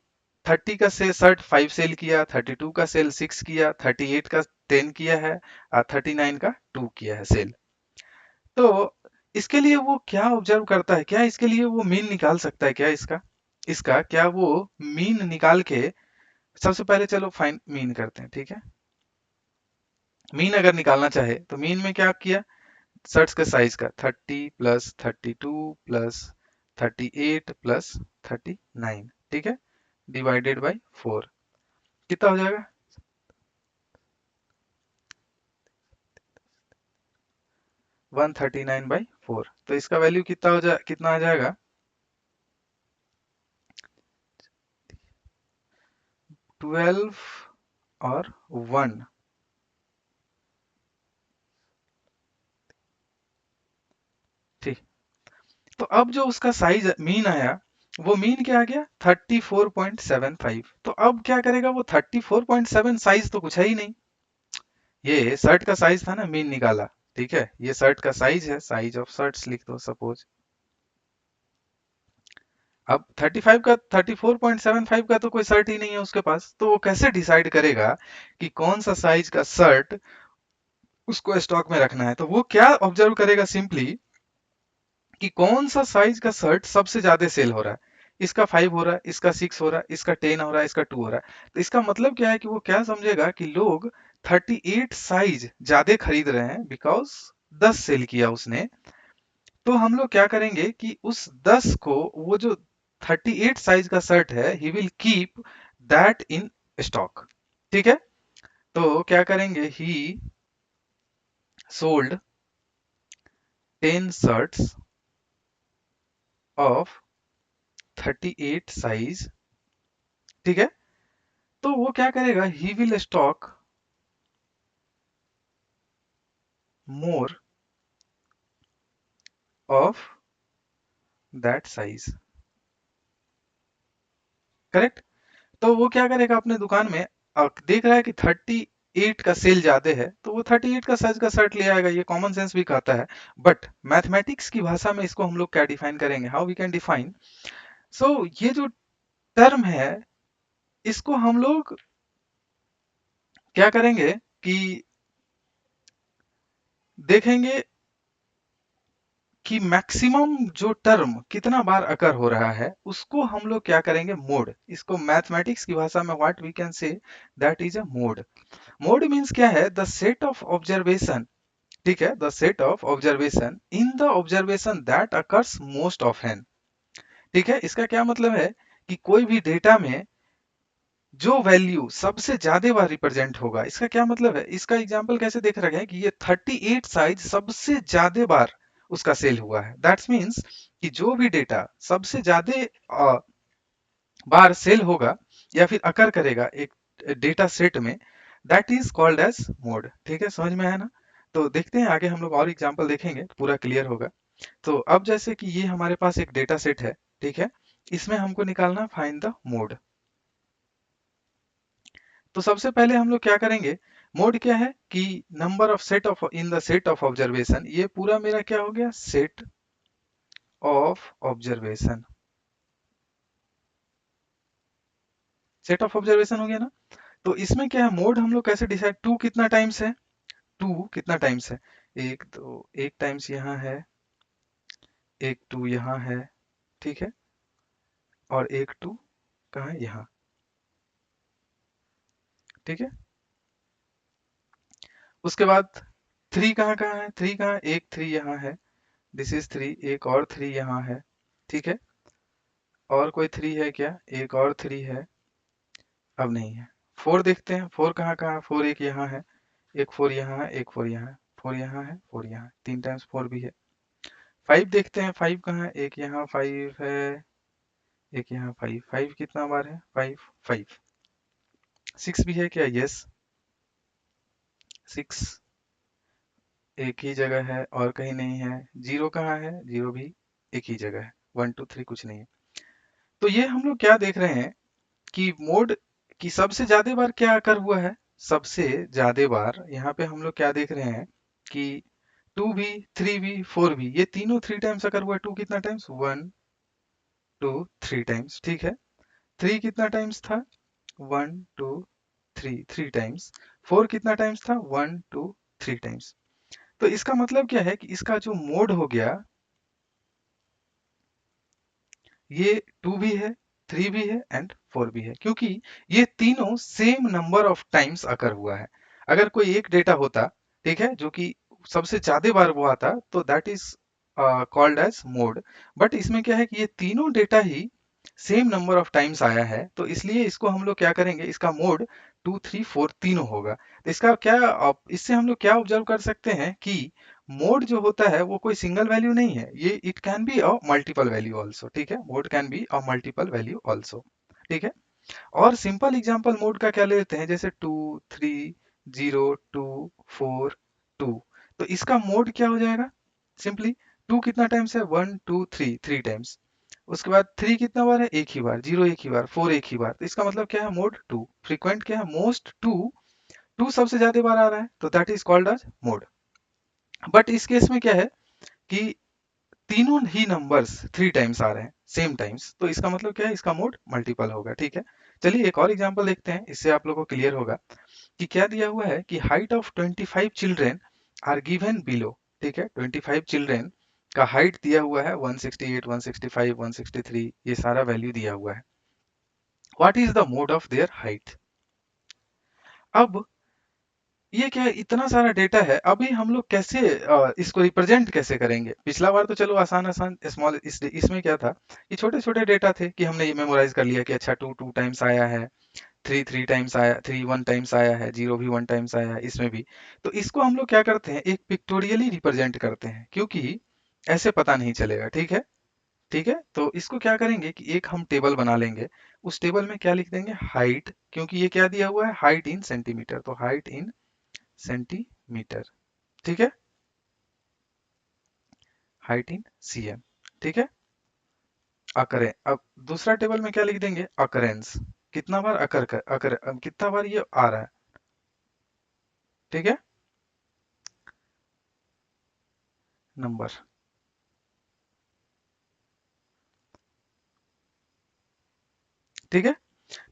30 का से शर्ट 5 सेल किया, 32 का सेल 6 किया, 38 का 10 किया है, और 39 का 2 किया है सेल। तो इसके लिए वो क्या ऑब्जर्व करता है? क्या इसके लिए वो मीन निकाल सकता है क्या? इसका इसका क्या वो मीन निकाल के, सबसे पहले चलो फाइन मीन करते हैं। ठीक है, मीन अगर निकालना चाहे तो मीन में क्या किया? शर्ट्स के साइज का 30 प्लस 32 प्लस 38 प्लस 39। ठीक है, डिवाइडेड बाय 4 कितना हो जाएगा? 139 बाई 4। तो इसका वैल्यू कितना कितना आ जाएगा? 12 और 1। ठीक, तो अब जो उसका साइज मीन आया, वो मीन क्या आ गया? 34.75। तो अब क्या करेगा वो? 34.7 साइज तो कुछ है ही नहीं, ये शर्ट का साइज था ना, मीन निकाला। ठीक है, ये शर्ट का साइज है, साइज ऑफ शर्ट्स लिख दो सपोज। अब 35 का 34.75 का तो कोई शर्ट ही नहीं है उसके पास, तो वो कैसे डिसाइड करेगा कि कौन सा साइज का शर्ट उसको स्टॉक में रखना है? तो वो क्या ऑब्जर्व करेगा? सिंपली कि कौन सा साइज का शर्ट सबसे ज्यादा सेल हो रहा है। इसका 5 हो रहा है, इसका 6 हो रहा है, इसका 10 हो रहा है, इसका 2 हो रहा है। तो इसका मतलब क्या है कि वो क्या समझेगा कि लोग 38 साइज ज्यादा खरीद रहे हैं, बिकॉज 10 सेल किया उसने। तो हम लोग क्या करेंगे कि उस 10 को, वो जो 38 साइज का शर्ट है, he will keep that in stock. ठीक है, तो क्या करेंगे? ही सोल्ड 10 शर्ट्स ऑफ 38 साइज। ठीक है, तो वो क्या करेगा? He will stock more of that size. Correct. तो वो क्या करेगा अपने दुकान में, देख रहा है कि 38 का सेल ज्यादा है, तो वो 38 का साइज का शर्ट ले आएगा। ये कॉमन सेंस भी कहता है। बट मैथमेटिक्स की भाषा में इसको हम लोग क्या डिफाइन करेंगे, हाउ वी कैन डिफाइन। सो ये जो टर्म है, इसको हम लोग क्या करेंगे कि देखेंगे कि मैक्सिमम जो टर्म कितना बार अकर हो रहा है, उसको हम लोग क्या करेंगे, मोड। इसको मैथमेटिक्स की भाषा में what we can say, that is a mode. Mode means क्या है, द सेट ऑफ ऑब्जर्वेशन। ठीक है, the set of observation in the observation that occurs most often. ठीक है, इसका क्या मतलब है कि कोई भी डेटा में जो वैल्यू सबसे ज्यादा बार रिप्रेजेंट होगा, इसका क्या मतलब है, इसका एग्जांपल कैसे देख रखे हैं कि ये 38 साइज सबसे ज्यादा बार उसका सेल हुआ है। दैट्स मीन्स कि जो भी डेटा सबसे ज्यादा बार सेल होगा या फिर अकर करेगा एक डेटा सेट में, that is called as mode. ठीक है, समझ में आया ना। तो देखते हैं आगे हम लोग और एग्जांपल देखेंगे, पूरा क्लियर होगा। तो अब जैसे कि ये हमारे पास एक डेटा सेट है, ठीक है, इसमें हमको निकालना फाइंड द मोड। तो सबसे पहले हम लोग क्या करेंगे, मोड क्या है कि number of set of in the set of observation. ये पूरा मेरा क्या हो गया, set of observation. Set of observation हो गया ना। तो इसमें क्या है, मोड हम लोग कैसे डिसाइड, टू कितना टाइम्स है, टू कितना टाइम्स है, एक तो एक टाइम्स यहाँ है, एक टू यहाँ है, ठीक है, और एक टू कहाँ है, यहाँ। ठीक है, उसके बाद थ्री कहाँ कहाँ है, थ्री कहाँ, एक थ्री यहाँ है, दिस इज थ्री, एक और थ्री यहाँ है। ठीक है, और कोई थ्री है क्या, एक और थ्री है, अब नहीं है। फोर देखते हैं, फोर कहाँ कहाँ है, फोर एक यहाँ है, एक फोर यहाँ है, एक फोर यहाँ है, फोर यहाँ है, फोर यहाँ है, तीन टाइम्स फोर भी है। फाइव देखते हैं, फाइव कहाँ है, एक यहाँ फाइव है, एक यहाँ फाइव, फाइव कितना बार है, फाइव फाइव। सिक्स भी है क्या, यस, सिक्स एक ही जगह है और कहीं नहीं है। जीरो कहाँ है, जीरो भी एक ही जगह है, वन टू थ्री कुछ नहीं है। तो ये हम लोग क्या देख रहे हैं कि मोड की सबसे ज्यादा बार क्या आकर हुआ है, सबसे ज्यादा बार यहाँ पे हम लोग क्या देख रहे हैं कि टू भी, थ्री भी, फोर भी, ये तीनों थ्री टाइम्स अकर हुआ है। टू कितना times, one two three times, ठीक है। थ्री कितना टाइम्स था, one two three, three times. Four कितना टाइम्स था, वन टू थ्री टाइम्स। तो इसका मतलब क्या है कि इसका जो मोड हो गया, ये टू भी है, थ्री भी है एंड फोर भी है, क्योंकि ये तीनों सेम नंबर ऑफ टाइम्स अकर हुआ है। अगर कोई एक डेटा होता, ठीक है, जो कि सबसे ज्यादा बार वो आता, तो that is called as mode. But इसमें क्या है कि ये तीनों डेटा ही सेम नंबर ऑफ टाइम्स आया है, तो इसलिए इसको हम लोग क्या करेंगे, इसका मोड टू थ्री फोर तीनों होगा। तो इसका क्या इससे हम लोग क्या ऑब्जर्व कर सकते हैं कि मोड जो होता है वो कोई सिंगल वैल्यू नहीं है, ये it can be a multiple value also. ठीक है, mode can be a multiple value also. ठीक है, और सिंपल एग्जांपल मोड का क्या लेते हैं, जैसे two, three, zero, two, four, two. तो इसका मोड क्या हो जाएगा, सिंपली टू कितना टाइम्स है, one two three, three times. उसके बाद थ्री कितना बार है, एक ही बार, जीरो एक ही बार, फोर एक ही बार। तो इसका मतलब क्या है, मोड टू। फ्रीक्वेंट क्या है, मोस्ट टू, टू सबसे ज्यादा बार आ रहा है, तो that is called as mode. But इस केस में क्या है कि तीनों ही नंबर्स थ्री टाइम्स आ रहे हैं, सेम टाइम्स, तो इसका मतलब क्या है, इसका मोड मल्टीपल होगा। ठीक है, चलिए एक और एग्जांपल देखते हैं, इससे आप लोगों को क्लियर होगा कि क्या दिया हुआ है कि height of 25 children are given below. ठीक है, 25 चिल्ड्रेन का हाइट दिया हुआ है 168, 165, 163, ये सारा वैल्यू दिया हुआ है। What is the mode of their height. अब ये क्या है, इतना सारा डेटा है, अभी हम लोग कैसे इसको रिप्रेजेंट कैसे करेंगे। पिछला बार तो चलो आसान आसान स्मॉल, इसमें क्या था कि छोटे छोटे डेटा थे कि हमने ये मेमोराइज कर लिया कि अच्छा टू टू टाइम्स आया है, थ्री थ्री टाइम्स आया, थ्री वन टाइम्स आया है, जीरो भी वन टाइम्स आया है, इसमें भी। तो इसको हम लोग क्या करते हैं, एक पिक्टोरियली रिप्रेजेंट करते हैं, क्योंकि ऐसे पता नहीं चलेगा। ठीक है, ठीक है, तो इसको क्या करेंगे कि एक हम टेबल बना लेंगे, उस टेबल में क्या लिख देंगे, हाइट, क्योंकि ये क्या दिया हुआ है, हाइट इन सेंटीमीटर, तो हाइट इन सेंटीमीटर। ठीक है, हाइट इन सीएम। ठीक है, अकरे, अब दूसरा टेबल में क्या लिख देंगे, अकरेंस, कितना बार कितना बार ये आ रहा है, ठीक है, नंबर। ठीक है,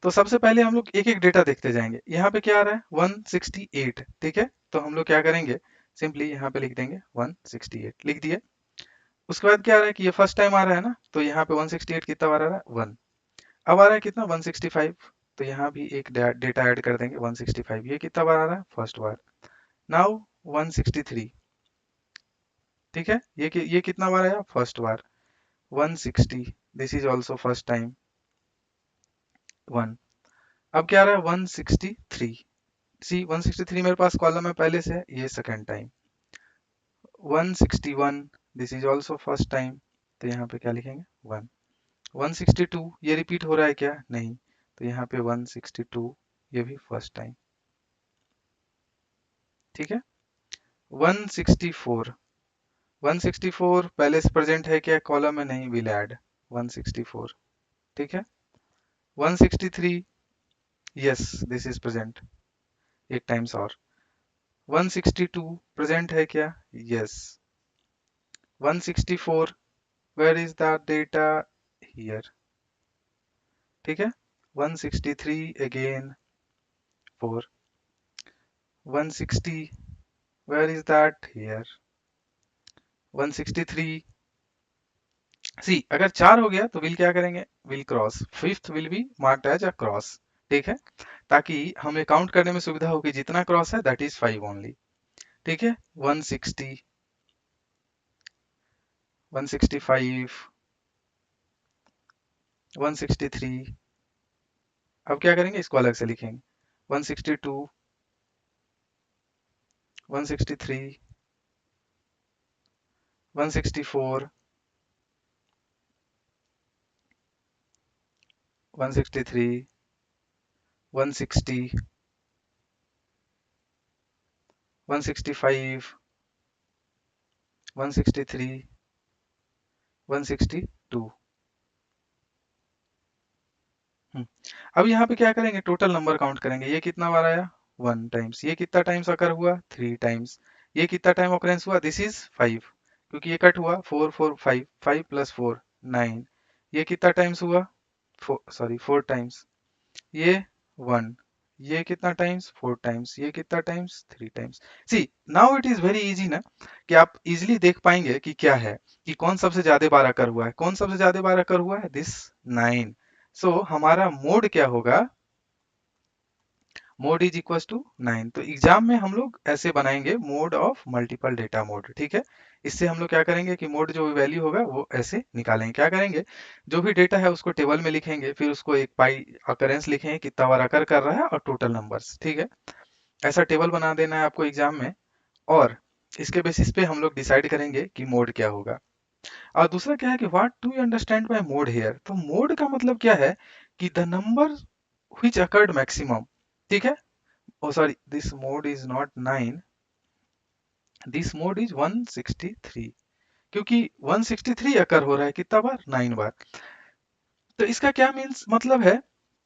तो सबसे पहले हम लोग एक एक डेटा देखते जाएंगे। यहाँ पे क्या आ रहा है, 168, ठीक है, तो हम लोग क्या करेंगे, सिंपली यहाँ पे लिख देंगे 168, लिख दिए। उसके बाद क्या आ रहा है कि ये फर्स्ट टाइम आ रहा है ना, तो यहाँ पे 168 कितना बार आ रहा है, 1। अब आ रहा है कितना, 165, तो यहाँ भी एक डेटा ऐड कर देंगे 165, ये कितना बार आ रहा है, फर्स्ट बार। नाउ 163, ठीक है, ये कितना बार आया, first bar. 160, this is also first time, 1। अब क्या आ रहा है, 163, सी 163 मेरे पास कॉलम में पहले से है, ये second time. 161, this is also first time, तो यहाँ पे क्या लिखेंगे, 1। 162, ये रिपीट हो रहा है क्या, नहीं, तो यहाँ पे 162, ये भी फर्स्ट टाइम, ठीक है। 164, 164 पहले से प्रेजेंट है क्या कॉलम में, नहीं, विल ऐड 164, ठीक है। 163, यस दिस इज प्रेजेंट, एक टाइम्स और। 162 प्रेजेंट है क्या, yes. 164, where is that data, here, ठीक है। 163 again, 4। 160, where is that, here। 163, सी अगर 4 हो गया तो विल क्या करेंगे, will cross, fifth will be marked as a cross, ठीक है, ताकि हमें काउंट करने में सुविधा हो कि जितना क्रॉस है दैट इज 5 ओनली, ठीक है। 160, 165, 163, अब क्या करेंगे, इसको अलग से लिखेंगे, 162, 163, 164, 163, 160, 165, 163, 162। अब यहाँ पे क्या करेंगे, टोटल नंबर काउंट करेंगे, ये कितना बार आया, 1 टाइम्स, ये कितना टाइम्स अकर हुआ, 3 टाइम्स, ये कितना टाइम ऑकरेंस हुआ, दिस इज 5, क्योंकि ये कट हुआ, 4 4 5, 5 प्लस 4 9, ये कितना टाइम्स हुआ, 4 टाइम्स, ये 1, ये कितना टाइम्स, 4 टाइम्स, ये कितना टाइम्स, 3 टाइम्स। See now it is very easy ना, कि आप इजीली देख पाएंगे कि क्या है, कि कौन सबसे ज्यादा बार अकर हुआ है, कौन सबसे ज्यादा बार अकर हुआ है, दिस 9। सो हमारा मोड क्या होगा, मोड इज इक्वल टू 9। तो एग्जाम में हम लोग ऐसे बनाएंगे, mode of multiple data mode, ठीक है। इससे हम लोग क्या करेंगे कि मोड जो वैल्यू होगा वो ऐसे निकालेंगे, क्या करेंगे, जो भी डेटा है उसको टेबल में लिखेंगे, फिर उसको एक पाई अकरेंस लिखेंगे, कितना बार अकर कर रहा है और टोटल नंबर्स, ठीक है। ऐसा टेबल बना देना है आपको एग्जाम में, और इसके बेसिस पे हम लोग डिसाइड करेंगे कि मोड क्या होगा। और दूसरा क्या है कि what do you understand by mode here, तो मोड का मतलब क्या है कि the number which occurred maximum, ठीक है। Oh sorry, this mode is not 9, this mode is 163, क्योंकि 163 अकर हो रहा है कितना बार, 9 बार। तो इसका क्या मीन्स मतलब है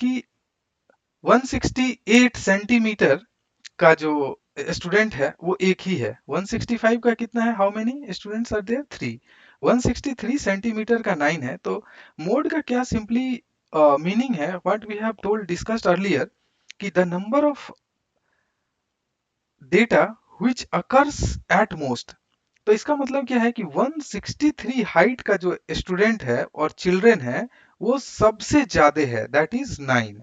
कि 168 सेंटीमीटर का जो स्टूडेंट है वो एक ही है, 165 का कितना है, how many students are there, 3। 163 centimetre का 9 है, तो मोड का क्या सिंपली मीनिंग है, what we have told discussed earlier, कि the number of data which occurs at most. तो इसका मतलब क्या है कि 163 हाइट का जो स्टूडेंट है और चिल्ड्रेन है वो सबसे ज्यादा है, दैट इज 9,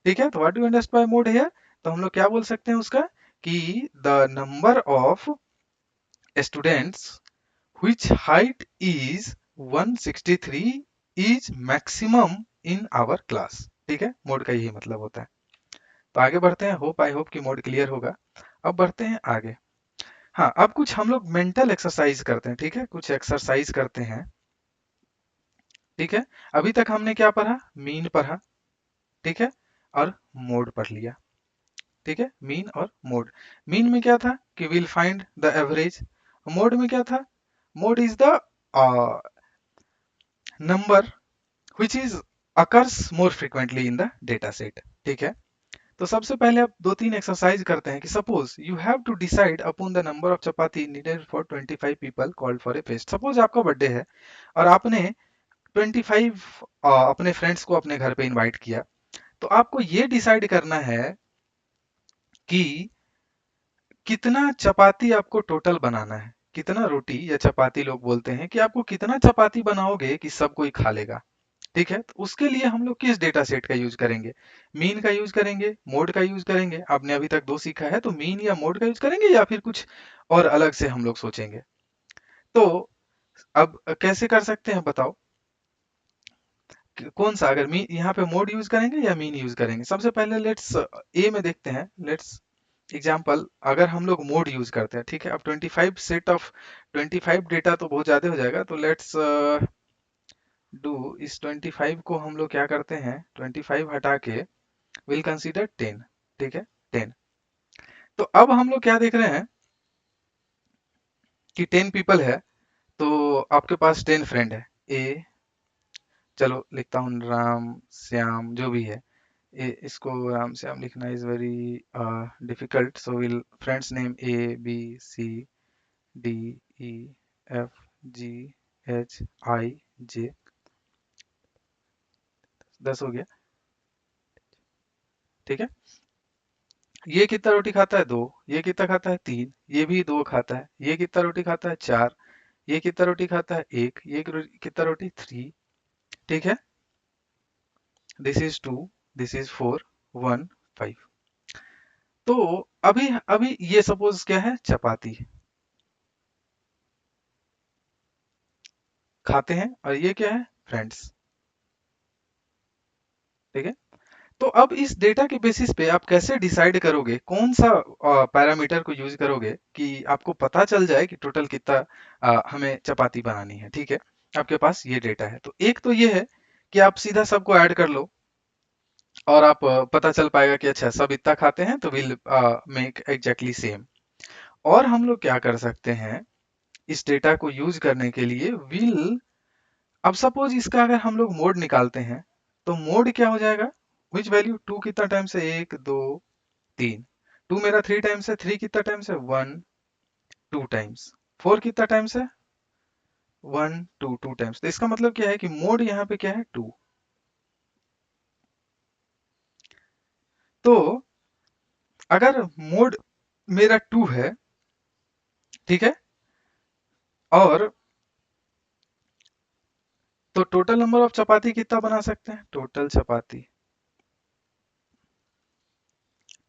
ठीक है। तो what do understand by mode here, तो हम लोग क्या बोल सकते हैं उसका, कि the number of students which height is 163 is maximum in our class, ठीक है, मोड का यही मतलब होता है। तो आगे बढ़ते हैं, होप आई होप कि मोड क्लियर होगा। अब बढ़ते हैं आगे। हाँ, अब कुछ हम लोग मेंटल एक्सरसाइज करते हैं, ठीक है, कुछ एक्सरसाइज करते हैं, ठीक है। अभी तक हमने क्या पढ़ा, मीन पढ़ा, ठीक है, और मोड पढ़ लिया, ठीक है, मीन और मोड। मीन में क्या था कि will find the average, mode में क्या था, mode is the number which is occurs more frequently in the data set. ठीक है, तो सबसे पहले आप दो तीन एक्सरसाइज करते हैं कि suppose you have to decide upon the number of chapati needed for 25 people called for a fest. Suppose आपका बर्थडे है और आपने 25 अपने फ्रेंड्स को अपने घर पे इनवाइट किया, तो आपको ये डिसाइड करना है कि कितना चपाती आपको टोटल बनाना है, कितना रोटी या चपाती लोग बोलते हैं, कि आपको कितना चपाती बनाओगे कि सब कोई खा लेगा। ठीक है, तो उसके लिए हम लोग किस डेटा सेट का यूज करेंगे? मीन का यूज करेंगे, मोड का यूज करेंगे? आपने अभी तक दो सीखा है, तो मीन या मोड का यूज करेंगे या फिर कुछ और अलग से हम लोग सोचेंगे? तो अब कैसे कर सकते हैं बताओ, कौन सा, अगर मीन यहाँ पे मोड यूज करेंगे या मीन यूज करेंगे? सबसे पहले लेट्स ए में देखते हैं, लेट्स एग्जाम्पल, अगर हम लोग मोड यूज करते हैं, ठीक है, अब 25 सेट ऑफ 25 डेटा तो बहुत ज्यादा हो जाएगा, तो लेट्स डू इस 25 को हम लोग क्या करते हैं, 25 हटा के विल कंसीडर 10। ठीक है, 10। तो अब हम लोग क्या देख रहे हैं कि 10 पीपल है, तो आपके पास 10 फ्रेंड है। ए, चलो लिखता हूँ राम श्याम जो भी है, इसको राम श्याम लिखना is very difficult, so will friends name A B C D E F G H I J. 10 हो गया। ठीक है, ये कितना रोटी खाता है? 2। ये कितना खाता है? 3। ये भी 2 खाता है। ये कितना रोटी खाता है? 4। ये कितना रोटी खाता है? 1। ये कितना रोटी? 3। ठीक है, दिस इज 2, दिस इज 4, 1, 5। तो अभी अभी ये सपोज क्या है, चपाती खाते हैं, और ये क्या है, फ्रेंड्स। ठीक है, तो अब इस डेटा के बेसिस पे आप कैसे डिसाइड करोगे, कौन सा पैरामीटर को यूज करोगे कि आपको पता चल जाए कि टोटल कितना हमें चपाती बनानी है? ठीक है, आपके पास ये डेटा है, तो एक तो ये है कि आप सीधा सबको ऐड कर लो और आप पता चल पाएगा कि अच्छा सब इतना खाते हैं, तो विल मेक एग्जैक्टली सेम। और हम लोग क्या कर सकते हैं इस डेटा को यूज करने के लिए, विल, अब सपोज इसका अगर हम लोग मोड निकालते हैं, तो मोड क्या हो जाएगा, विच वैल्यू, 2 कितना टाइम्स है, 1 2 3। 2 मेरा 3 टाइम्स है, 3 कितना टाइम्स है, 1 2 टाइम्स। 4 कितना टाइम्स है, 1 2 2 टाइम्स। तो इसका मतलब क्या है कि मोड यहाँ पे क्या है, 2। तो अगर मोड मेरा 2 है, ठीक है, और तो टोटल नंबर ऑफ चपाती कितना बना सकते हैं, total chapati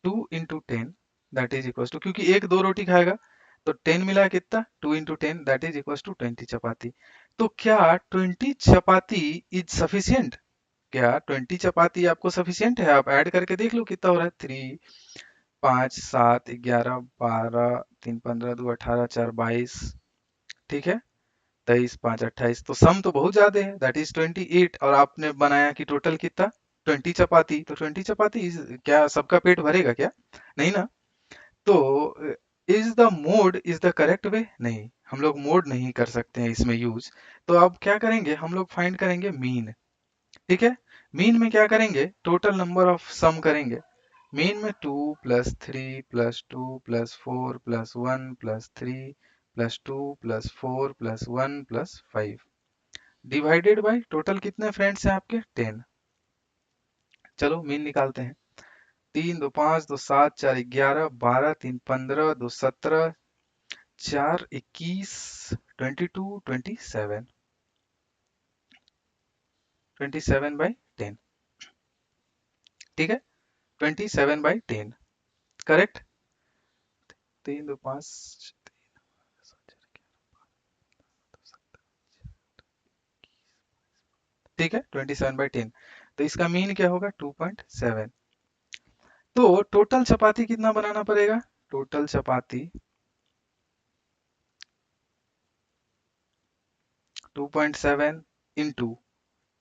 2 into 10 that is equal to, क्योंकि एक दो रोटी खाएगा, तो 10 मिला कितना, 2 into 10 that is equal to 20 chapati. तो क्या 20 चपाती इज सफिशियंट? क्या 20 चपाती आपको सफिशियंट है? आप ऐड करके देख लो कितना हो रहा है, 3 5 7 11 12 3 15 2 18 4 22। ठीक है, 23 5 28, तो सम तो बहुत ज्यादा है, दैट इज 28। और आपने बनाया कि टोटल कितना, 20 चपाती, तो 20 चपाती क्या सबका पेट भरेगा क्या? नहीं ना। तो is the mode is the correct way? नहीं, हम लोग मोड नहीं कर सकते हैं इसमें यूज। तो अब क्या करेंगे, हम लोग फाइंड करेंगे मीन। ठीक है, मीन में क्या करेंगे, टोटल नंबर ऑफ सम करेंगे। मीन में 2 plus 3 plus 2 plus 4 plus 1 plus 3 plus 2 plus 4 plus 1 plus 5 divided by total कितने फ्रेंड्स हैं आपके, 10। चलो मीन निकालते हैं। 3 2 5 2 7 4 11 12 3 15 2 17 4 21 22 27 27 बाई 10। ठीक है, 27 बाई 10, करेक्ट। 3 2 5, ठीक है, 27/10। तो इसका मीन क्या होगा, 2.7। तो टोटल चपाती कितना बनाना पड़ेगा, टोटल चपाती 2.7 इंटू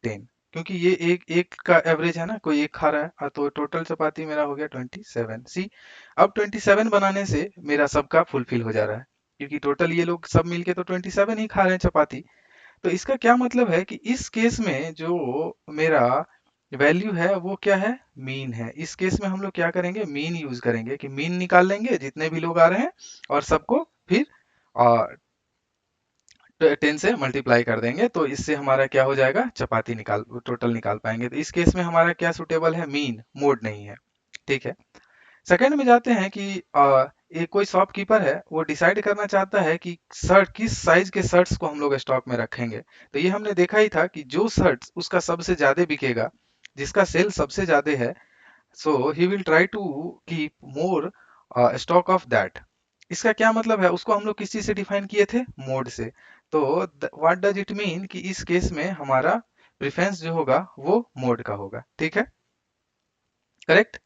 10, क्योंकि ये एक एक का एवरेज है ना, कोई एक खा रहा है, तो टोटल चपाती मेरा हो गया 27। सी, अब 27 बनाने से मेरा सबका फुलफिल हो जा रहा है, क्योंकि टोटल ये लोग सब मिलके तो 27 ही खा रहे हैं चपाती। तो इसका क्या मतलब है कि इस केस में जो मेरा वैल्यू है वो क्या है, मीन है। इस केस में हम लोग क्या करेंगे, मीन यूज करेंगे कि मीन निकाल लेंगे जितने भी लोग आ रहे हैं और सबको फिर 10 से मल्टीप्लाई कर देंगे, तो इससे हमारा क्या हो जाएगा, चपाती निकाल टोटल निकाल पाएंगे। तो इस केस में हमारा क्या सुटेबल है, मीन, मोड नहीं है। ठीक है। सेकंड में जाते हैं कि एक कोई शॉपकीपर है, वो डिसाइड करना चाहता है कि शर्ट किस साइज के शर्ट्स को हम लोग स्टॉक में रखेंगे। तो ये हमने देखा ही था कि जो शर्ट्स उसका सबसे ज्यादा बिकेगा, जिसका सेल सबसे ज्यादा है, so he will try to keep more stock of that. इसका क्या मतलब है, उसको हम लोग किस चीज से डिफाइन किए थे, मोड से। तो व्हाट डज इट मीन कि इस केस में हमारा प्रेफरेंस जो होगा वो मोड का होगा। ठीक है, करेक्ट।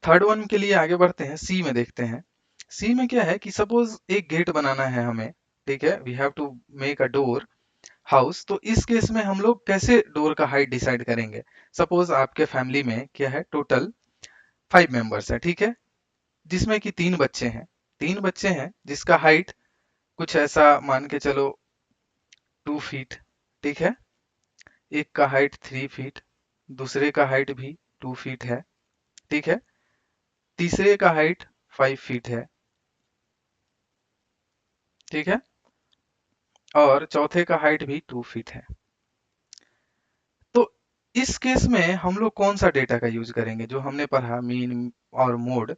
थर्ड वन के लिए आगे बढ़ते हैं, सी में देखते हैं। सी में क्या है कि सपोज एक गेट बनाना है हमें, ठीक है, we have to make a door house. तो इस केस में हम लोग कैसे डोर का हाइट डिसाइड करेंगे। सपोज आपके फैमिली में क्या है, टोटल 5 मेंबर्स है, ठीक है, जिसमें कि 3 बच्चे हैं। 3 बच्चे हैं जिसका हाइट कुछ ऐसा मान के चलो 2 फीट, ठीक है, एक का हाइट 3 फीट, दूसरे का हाइट भी 2 फीट है, ठीक है, तीसरे का हाइट 5 फीट है, ठीक है, और चौथे का हाइट भी 2 फीट है। तो इस केस में हम लोग कौन सा डेटा का यूज करेंगे, जो हमने पढ़ा मीन और मोड।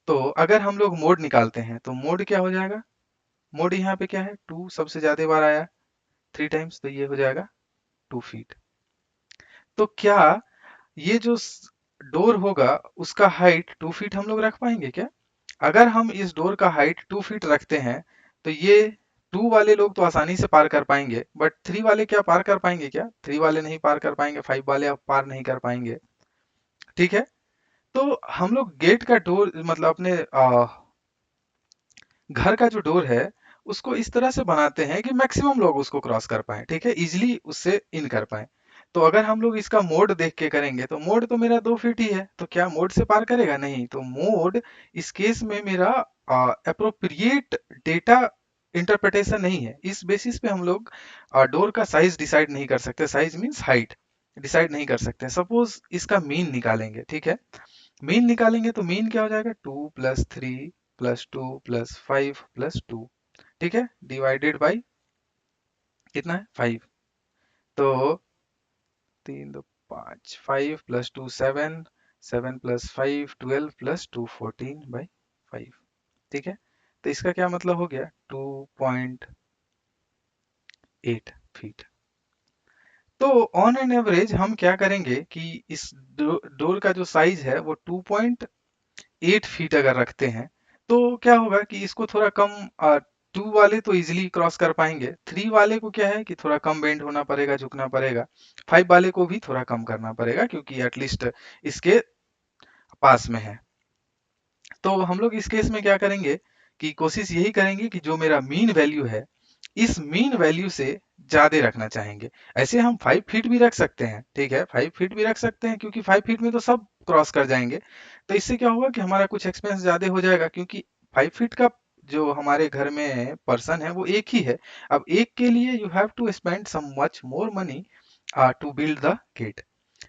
तो अगर हम लोग मोड निकालते हैं तो मोड क्या हो जाएगा, मोड यहाँ पे क्या है, 2 सबसे ज्यादा बार आया, 3 टाइम्स, तो ये हो जाएगा 2 फीट। तो क्या ये जो डोर होगा उसका हाइट 2 फीट हम लोग रख पाएंगे क्या। अगर हम इस डोर का हाइट 2 फीट रखते हैं तो ये 2 वाले लोग तो आसानी से पार कर पाएंगे, बट 3 वाले क्या पार कर पाएंगे क्या, 3 वाले नहीं पार कर पाएंगे, 5 वाले अब पार नहीं कर पाएंगे। ठीक है। तो हम लोग गेट का डोर मतलब अपने घर का जो डोर है उसको इस तरह से बनाते हैं कि मैक्सिमम लोग उसको क्रॉस कर पाए, ठीक है, इजिली उससे इन कर पाए। तो अगर हम लोग इसका मोड देख के करेंगे तो मोड तो मेरा 2 फीट ही है, तो क्या मोड से पार करेगा, नहीं। तो मोड इस केस में मेरा अप्रोप्रिएट डेटा इंटरप्रिटेशन नहीं है। इस बेसिस पे हम लोग डोर का साइज डिसाइड नहीं कर सकते, साइज मीन्स हाइट डिसाइड नहीं कर सकते। सपोज इसका मीन निकालेंगे, ठीक है, मीन निकालेंगे तो मीन क्या हो जाएगा, 2 + 3 + 2 + 5 + 2, ठीक है, डिवाइडेड बाई कितना है, 5। तो 3 2 5, 5 + 2 7, 7 + 5 12 + 2 14/5, ठीक है। तो इसका क्या मतलब हो गया, 2.8 फीट। तो ऑन एन एवरेज हम क्या करेंगे कि इस डोर का जो साइज है वो 2.8 फीट अगर रखते हैं, तो क्या होगा कि इसको थोड़ा कम 2 वाले तो इजिली क्रॉस कर पाएंगे, 3 वाले को क्या है कि थोड़ा कम बेंड होना पड़ेगा, झुकना पड़ेगा, 5 वाले को भी थोड़ा कम करना पड़ेगा क्योंकि एटलीस्ट इसके पास में है। तो हम लोग इस केस में क्या करेंगे कि कोशिश यही करेंगे कि जो मेरा मीन वैल्यू है इस मीन वैल्यू से ज्यादा रखना चाहेंगे। ऐसे हम 5 फीट भी रख सकते हैं, ठीक है, 5 फीट भी रख सकते हैं क्योंकि 5 फीट में तो सब क्रॉस कर जाएंगे। तो इससे क्या होगा कि हमारा कुछ एक्सपेंस ज्यादा हो जाएगा, क्योंकि 5 फीट का जो हमारे घर में पर्सन है वो एक ही है। अब एक के लिए you have to spend some much more money to build the gate.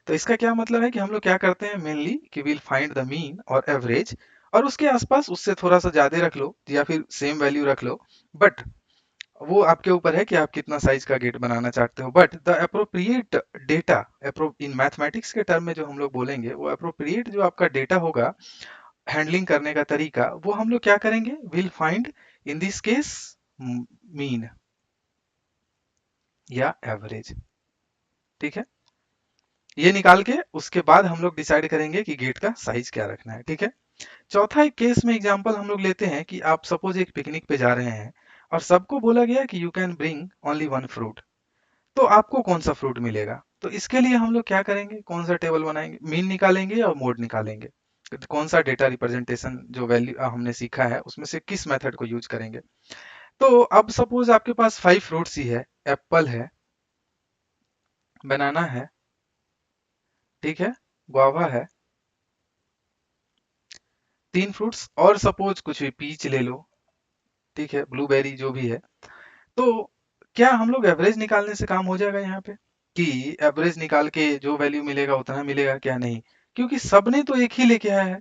तो इसका क्या मतलब है कि हम लोग क्या करते हैं मेनली कि विल फाइंड द मीन और एवरेज, और उसके आसपास उससे थोड़ा सा ज्यादा रख लो या फिर सेम वैल्यू रख लो, बट वो आपके ऊपर है कि आप कितना साइज का गेट बनाना चाहते हो। But the appropriate data, in mathematics के टर्म में जो हम लोग बोलेंगे, वो अप्रोप्रिएट जो आपका डेटा होगा, हैंडलिंग करने का तरीका, वो हम लोग क्या करेंगे, will find in this case mean या एवरेज। ठीक है, ये निकाल के उसके बाद हम लोग डिसाइड करेंगे कि गेट का साइज क्या रखना है। ठीक है। चौथा एक केस में एग्जांपल हम लोग लेते हैं कि आप सपोज एक पिकनिक पे जा रहे हैं और सबको बोला गया कि you can bring only 1 fruit. तो आपको कौन सा फ्रूट मिलेगा। तो इसके लिए हम लोग क्या करेंगे, कौन सा टेबल बनाएंगे, मीन निकालेंगे और मोड निकालेंगे। तो कौन सा डेटा रिप्रेजेंटेशन जो वैल्यू हमने सीखा है उसमें से किस मेथड को यूज करेंगे। तो अब सपोज आपके पास 5 फ्रूट्स ही है, एप्पल है, बनाना है, ठीक है, गुआवा है, 3 फ्रूट्स, और सपोज कुछ भी पीच ले लो, ठीक है, ब्लूबेरी जो भी है। तो क्या हम लोग एवरेज निकालने से काम हो जाएगा यहाँ पे कि एवरेज निकाल के जो वैल्यू मिलेगा उतना मिलेगा? क्या नहीं, क्योंकि सबने तो एक ही लेके आया है।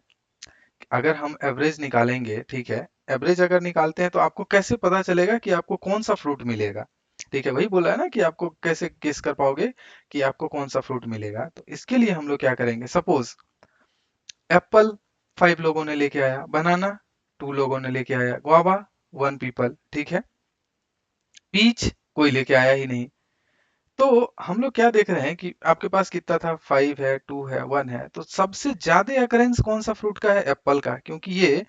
अगर हम एवरेज निकालेंगे, ठीक है, एवरेज अगर निकालते हैं तो आपको कैसे पता चलेगा कि आपको कौन सा फ्रूट मिलेगा? ठीक है, वही बोला है ना कि आपको कैसे गेस कर पाओगे कि आपको कौन सा फ्रूट मिलेगा। तो इसके लिए हम लोग क्या करेंगे, सपोज एप्पल 5 लोगों ने लेके आया, बनाना 2 लोगों ने लेके आया, गुआवा 1 पीपल, ठीक है, पीच कोई लेके आया ही नहीं। तो हम लोग क्या देख रहे हैं कि आपके पास कितना था, 5 है, 2 है, 1 है, तो सबसे ज्यादा अकरेंस कौन सा फ्रूट का है? एप्पल का, क्योंकि ये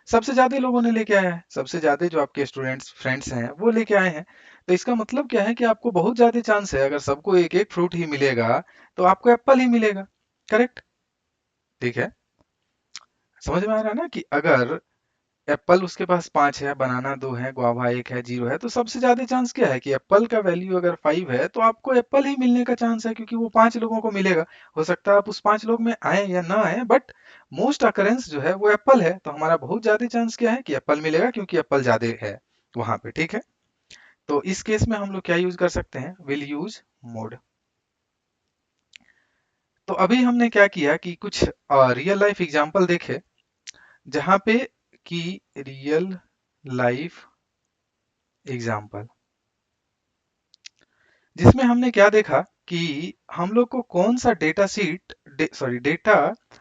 सबसे ज्यादा लोगों ने लेके आया है, सबसे ज्यादा जो आपके स्टूडेंट्स फ्रेंड्स हैं वो लेके आए हैं। तो इसका मतलब क्या है कि आपको बहुत ज्यादा चांस है, अगर सबको एक एक फ्रूट ही मिलेगा तो आपको एप्पल ही मिलेगा। करेक्ट? ठीक है, समझ में आ रहा है ना कि अगर एप्पल उसके पास 5 है, बनाना 2 है, गुआवा 1 है, 0 है, तो सबसे ज्यादा चांस क्या है कि एप्पल का वैल्यू अगर 5 है तो आपको एप्पल ही मिलने का चांस है, क्योंकि वो 5 लोगों को मिलेगा। हो सकता है आप उस 5 लोग में आए या ना आए, बट मोस्ट अकरेंस जो है वो एप्पल है, तो हमारा बहुत ज्यादा चांस क्या है कि एप्पल मिलेगा, क्योंकि एप्पल ज्यादा है वहां पे। ठीक है, तो इस केस में हम लोग क्या यूज कर सकते हैं, विल यूज मोड। तो अभी हमने क्या किया कि कुछ रियल लाइफ एग्जांपल देखे, जहां पे कि रियल लाइफ एग्जांपल जिसमें हमने क्या देखा कि हम लोग को कौन सा data seat data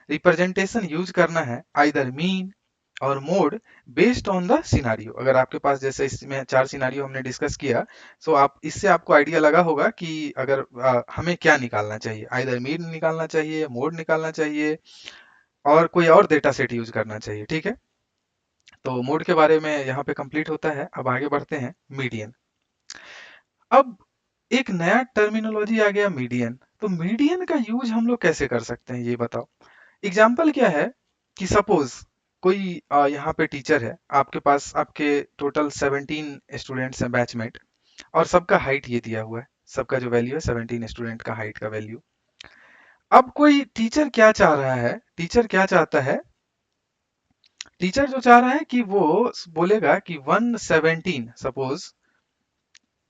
representation use करना है, आइदर मीन और mode, based on the scenario. अगर आपके पास जैसे इसमें 4 सिनारियो हमने डिस्कस किया, सो आप इससे आपको आइडिया लगा होगा कि अगर हमें क्या निकालना चाहिए, आइदर मीन निकालना चाहिए, मोड निकालना चाहिए, और कोई और डेटा सेट यूज करना चाहिए। ठीक है, तो मोड के बारे में यहाँ पे कंप्लीट होता है। अब आगे बढ़ते हैं, मीडियन। अब एक नया टर्मिनोलॉजी आ गया, मीडियन। तो मीडियन का यूज हम लोग कैसे कर सकते हैं, ये बताओ। एग्जाम्पल क्या है कि सपोज कोई यहाँ पे टीचर है, आपके पास आपके टोटल 17 स्टूडेंट्स हैं बैचमेट, और सबका हाइट ये दिया हुआ है, सबका जो वैल्यू है 17 स्टूडेंट का हाइट का वैल्यू। अब कोई टीचर क्या चाह रहा है, टीचर क्या चाहता है, टीचर जो चाह रहा है कि वो बोलेगा कि 117, सपोज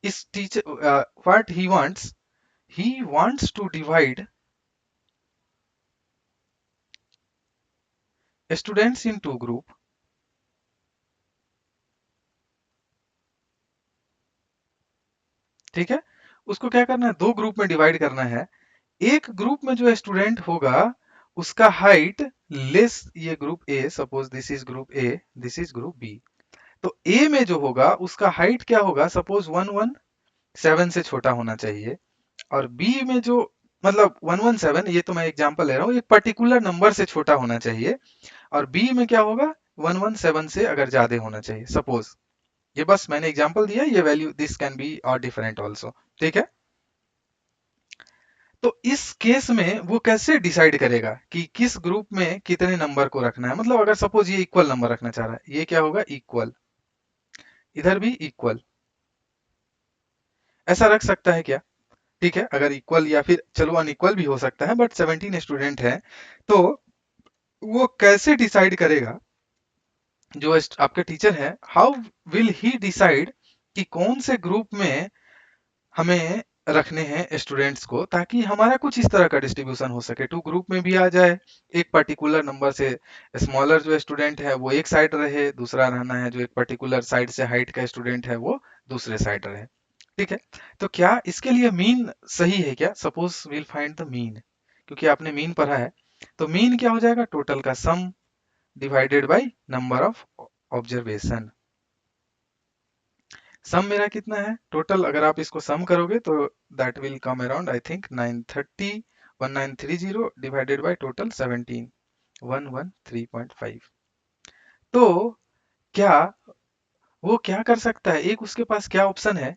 इस teacher what he wants to divide students in 2 group. ठीक है, उसको क्या करना है, 2 ग्रुप में डिवाइड करना है। एक ग्रुप में जो स्टूडेंट होगा उसका हाइट लेस, ये group A, suppose this is group A, this is group B. तो ए में जो होगा उसका हाइट क्या होगा, सपोज 117 से छोटा होना चाहिए। और बी में जो, मतलब 117, ये तो मैं एग्जांपल ले रहा हूँ, एक पर्टिकुलर नंबर से छोटा होना चाहिए। और बी में क्या होगा, 117 से अगर ज्यादा होना चाहिए, सपोज। ये बस मैंने एग्जांपल दिया, ये वैल्यू दिस कैन बी और डिफरेंट ऑल्सो। ठीक है, तो इस केस में वो कैसे डिसाइड करेगा कि किस ग्रुप में कितने नंबर को रखना है? मतलब अगर सपोज ये इक्वल नंबर रखना चाह रहा है, ये क्या होगा, इक्वल, इधर भी इक्वल, ऐसा रख सकता है क्या? ठीक है, अगर इक्वल या फिर चलो अनइक्वल भी हो सकता है, बट 17 स्टूडेंट है, तो वो कैसे डिसाइड करेगा, जो आपके टीचर है, हाउ विल ही डिसाइड कि कौन से ग्रुप में हमें रखने हैं स्टूडेंट्स को, ताकि हमारा कुछ इस तरह का डिस्ट्रीब्यूशन हो सके, 2 ग्रुप में भी आ जाए, एक पर्टिकुलर नंबर से स्मॉलर जो स्टूडेंट है वो एक साइड रहे, दूसरा रहना है जो एक पर्टिकुलर साइड से हाइट का स्टूडेंट है वो दूसरे साइड रहे। ठीक है, तो क्या इसके लिए मीन सही है क्या? Suppose will find the mean, क्योंकि आपने मीन पढ़ा है। तो मीन क्या हो जाएगा, टोटल का sum divided by number of observation. Sum मेरा कितना है टोटल, अगर आप इसको सम करोगे तो that will come around I think 930, 1930 divided by total 17, 113.5। तो क्या वो क्या कर सकता है, एक उसके पास क्या ऑप्शन है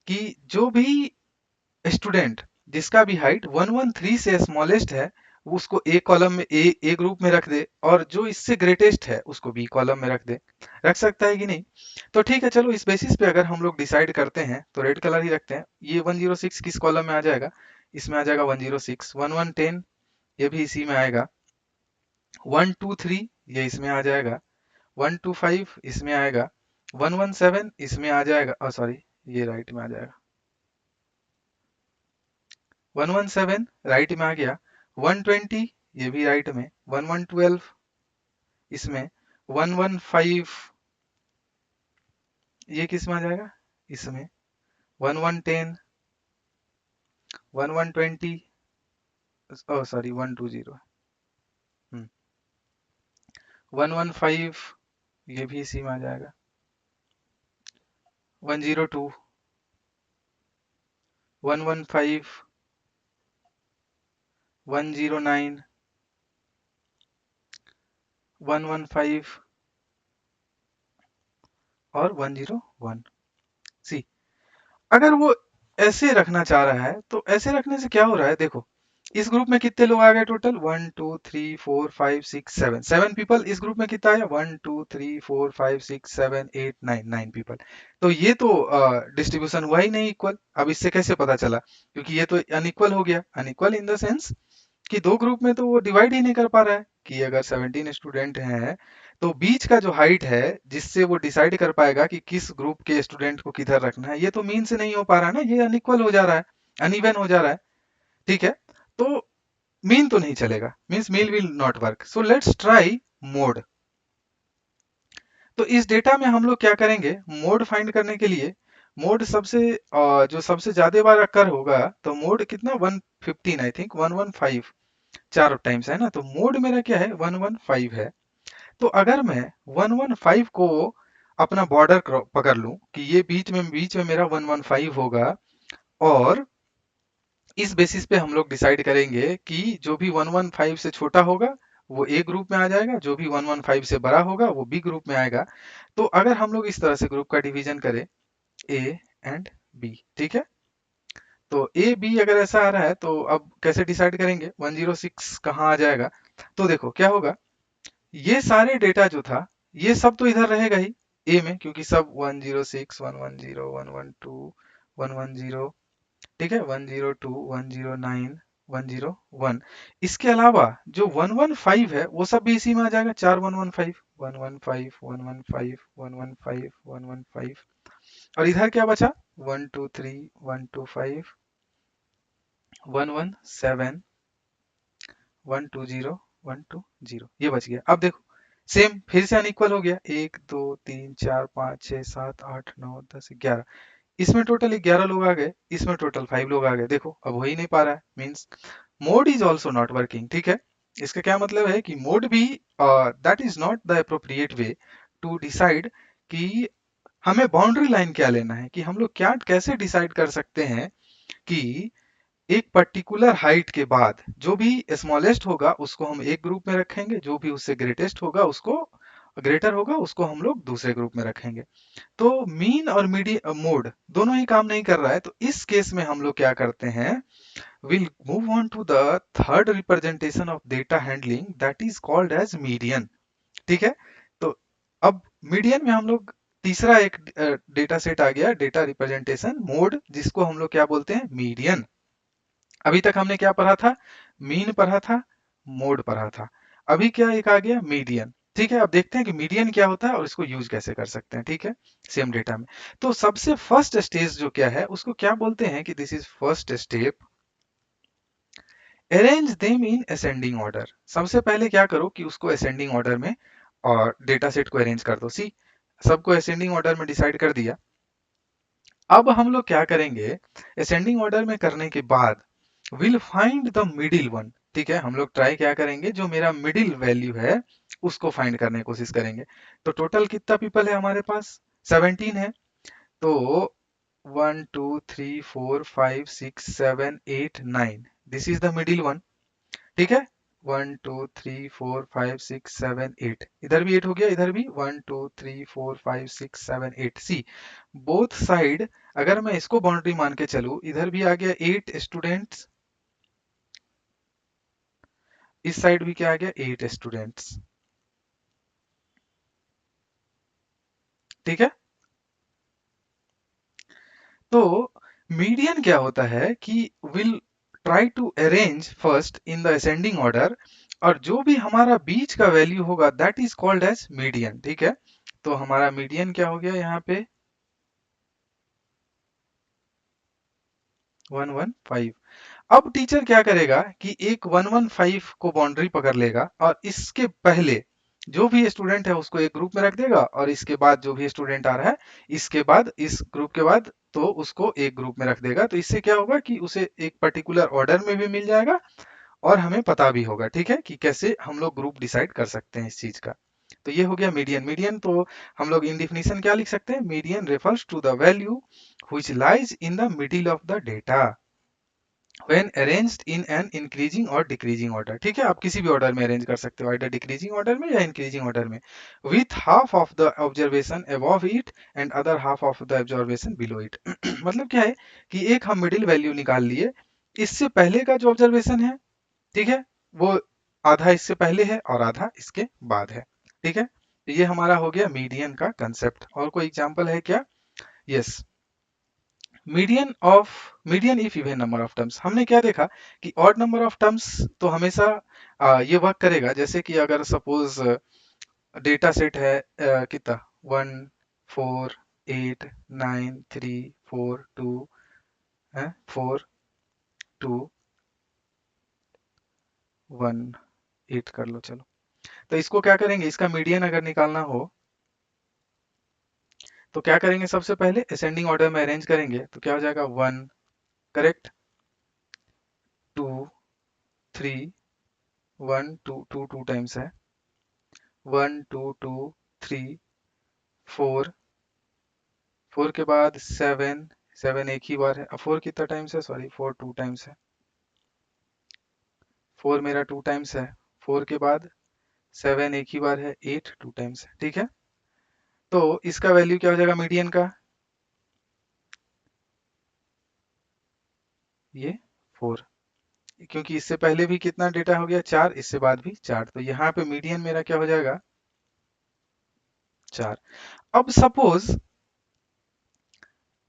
कि जो भी स्टूडेंट जिसका भी हाइट 113 से स्मॉलेस्ट है, वो उसको ए कॉलम में, ए ग्रुप में रख दे, और जो इससे ग्रेटेस्ट है उसको बी कॉलम में रख दे। रख सकता है कि नहीं? तो ठीक है, चलो इस बेसिस पे अगर हम लोग डिसाइड करते हैं तो रेड कलर ही रखते हैं। ये 106 किस कॉलम में आ जाएगा, इसमें आ जाएगा 106, 1110 ये भी इसी में आएगा, 123 ये इसमें आ जाएगा, 125 इसमें आएगा, 117 इसमें आ जाएगा, सॉरी ये राइट में आ जाएगा, 117 राइट में आ गया, 120 ये भी राइट में, 1112 इसमें, 115 ये किस में आ जाएगा, इसमें, 1110, 1120, ओ सॉरी 120, 115 ये भी इसी में आ जाएगा, 102, 115, 109, 115 और 101। सी, अगर वो ऐसे रखना चाह रहा है तो ऐसे रखने से क्या हो रहा है, देखो इस ग्रुप में कितने लोग आ गए टोटल, 1 2 3 4 5 6 7, 7 पीपल, इस ग्रुप में कितना आया, 1 2 3 4 5 6 7 8 9 पीपल। तो ये तो डिस्ट्रीब्यूशन हुआ ही नहीं इक्वल। अब इससे कैसे पता चला, क्योंकि ये तो अनइक्वल हो गया, अनइक्वल इन द सेंस कि दो ग्रुप में तो वो डिवाइड ही नहीं कर पा रहा है, कि अगर 17 स्टूडेंट हैं तो बीच का जो हाइट है जिससे वो डिसाइड कर पाएगा कि किस ग्रुप के स्टूडेंट को किधर रखना है, ये तो मीन से नहीं हो पा रहा है ना, ये अनइक्वल हो जा रहा है, अनइवन हो जा रहा है। ठीक है, तो मीन तो नहीं चलेगा, means mean will not work. So let's try mode. तो इस डेटा में हम लोग क्या करेंगे, मोड फाइंड करने के लिए, मोड सबसे जो सबसे ज्यादा बार अकर होगा, तो मोड कितना 115 आई थिंक 115 चार टाइम्स है ना, तो मोड मेरा क्या है 115 है। तो अगर मैं 115 को अपना बॉर्डर पकड़ लूं कि ये बीच में मेरा 115 होगा, और इस बेसिस पे हम लोग डिसाइड करेंगे कि जो भी 115 से छोटा होगा वो ए ग्रुप में आ जाएगा, जो भी 115 से बड़ा होगा वो बी ग्रुप में आएगा। तो अगर हम लोग इस तरह से ग्रुप का डिवीजन करें ए एंड बी, ठीक है, तो ए बी अगर ऐसा आ रहा है तो अब कैसे डिसाइड करेंगे 106 कहाँ आ जाएगा। तो देखो क्या होगा, ये सारे डेटा जो था ये सब तो इधर रहेगा ही ए में, क्योंकि सब 106 110 112 110, ठीक है, 102 109 101। इसके अलावा जो 115 है वो सब भी इसी में आ जाएगा, चार 115 115 115 115 115, और इधर क्या बचा 123 125 117 120 120, ये बच गया। अब देखो सेम फिर से अनइक्वल हो गया, 1 2 3 4 5 6 7 8 9 10 11, इसमें टोटल 11 लोग आ गए, इसमें टोटल 5 लोग आ गए। देखो अब हो ही नहीं पा रहा है, means mode is also not working. ठीक है, इसका क्या मतलब है कि मोड भी that is not the appropriate way to decide कि हमें बाउंड्री लाइन क्या लेना है, कि हम लोग क्या कैसे डिसाइड कर सकते हैं कि एक पर्टिकुलर हाइट के बाद जो भी स्मॉलेस्ट होगा उसको हम एक ग्रुप में रखेंगे, जो भी उससे ग्रेटेस्ट होगा उसको ग्रेटर होगा उसको हम लोग दूसरे ग्रुप में रखेंगे। तो मीन और मीडियन मोड दोनों ही काम नहीं कर रहा है, तो इस केस में हम लोग क्या करते हैं, will move on to the third representation of data handling that is called as median. ठीक है, तो अब मीडियन में हम लोग तीसरा एक डेटा सेट आ गया, डेटा रिप्रेजेंटेशन मोड, जिसको हम लोग क्या बोलते हैं, मीडियन। अभी तक हमने क्या पढ़ा था, मीन पढ़ा था, मोड पढ़ा था, अभी क्या एक आ गया मीडियन। ठीक है, अब देखते हैं कि मीडियन क्या होता है और इसको यूज कैसे कर सकते हैं। ठीक है, सेम डेटा में। तो सबसे फर्स्ट स्टेज जो क्या है उसको क्या बोलते हैं, कि this is first step, arrange them in ascending order. सबसे पहले क्या करो कि उसको असेंडिंग ऑर्डर में और डेटा सेट को अरेंज कर दो। सी, सबको असेंडिंग ऑर्डर में डिसाइड कर दिया। अब हम लोग क्या करेंगे, असेंडिंग ऑर्डर में करने के बाद will find the middle one. ठीक है, हम लोग ट्राई क्या करेंगे, जो मेरा मिडिल वैल्यू है उसको फाइंड करने की कोशिश करेंगे। तो टोटल कितना पीपल है हमारे पास, 17 है। तो 1 2 3 4 5 6 7 8 9, this is the middle one. ठीक है, 1 2 3 4 5 6 7 8, इधर भी 8 हो गया, इधर भी 1 2 3 4 5 6 7 8। सी, बोथ साइड अगर मैं इसको बाउंड्री मान के चलूं, इधर भी आ गया 8 स्टूडेंट्स, इस साइड भी क्या आ गया 8 स्टूडेंट्स। ठीक है, तो मीडियन क्या होता है कि will try to arrange first in the ascending order, और जो भी हमारा बीच का वैल्यू होगा that is called as median. ठीक है, तो हमारा मीडियन क्या हो गया यहाँ पे 115। अब टीचर क्या करेगा कि एक 115 को बाउंड्री पकड़ लेगा और इसके पहले जो भी स्टूडेंट है उसको एक ग्रुप में रख देगा, और इसके बाद जो भी स्टूडेंट आ रहा है इसके बाद इस ग्रुप के बाद तो उसको एक ग्रुप में रख देगा। तो इससे क्या होगा कि उसे एक पर्टिकुलर ऑर्डर में भी मिल जाएगा और हमें पता भी होगा, ठीक है, कि कैसे हम लोग ग्रुप डिसाइड कर सकते हैं इस चीज का। तो ये हो गया मीडियन। मीडियन तो हम लोग इन डिफिनीशन क्या लिख सकते हैं, median refers to the value which lies in the middle of the data when arranged in an increasing or decreasing order। ठीक है, आप किसी भी ऑर्डर में अरेंज कर सकते हो, आइदर डिक्रीजिंग ऑर्डर में या इंक्रीजिंग ऑर्डर में, with half of the observation above it and other half of the observation below it। मतलब क्या है कि एक हम मिडिल वैल्यू निकाल लिए, इससे पहले का जो ऑब्जर्वेशन है, ठीक है, वो आधा इससे पहले है और आधा इसके बाद है, ठीक है। तो ये हमारा हो गया मीडियन का कंसेप्ट। और कोई एग्जांपल है क्या? Yes, median if even number of terms. हमने क्या देखा कि ऑड नंबर ऑफ टर्म्स तो हमेशा ये वर्क करेगा। जैसे कि अगर सपोज डेटा सेट है कितना 1 4 8 9 3 4 2 है 4 2 1 8 कर लो चलो। तो इसको क्या करेंगे, इसका मीडियन अगर निकालना हो तो क्या करेंगे, सबसे पहले असेंडिंग ऑर्डर में अरेंज करेंगे। तो क्या हो जाएगा 1 करेक्ट, 2 3 1 2 2 2 टाइम्स है, 1 2 2 3 4, 4 के बाद 7, 7 एक ही बार है। अब 4 कितना टाइम्स है, सॉरी 4 2 टाइम्स है, 4 मेरा 2 टाइम्स है। 4 के बाद 7 एक ही बार है, 8 2 टाइम्स है, ठीक है। तो इसका वैल्यू क्या हो जाएगा मीडियन का, ये 4, क्योंकि इससे पहले भी कितना डेटा हो गया 4, इससे बाद भी 4, तो यहाँ पे मीडियन मेरा क्या हो जाएगा 4। अब suppose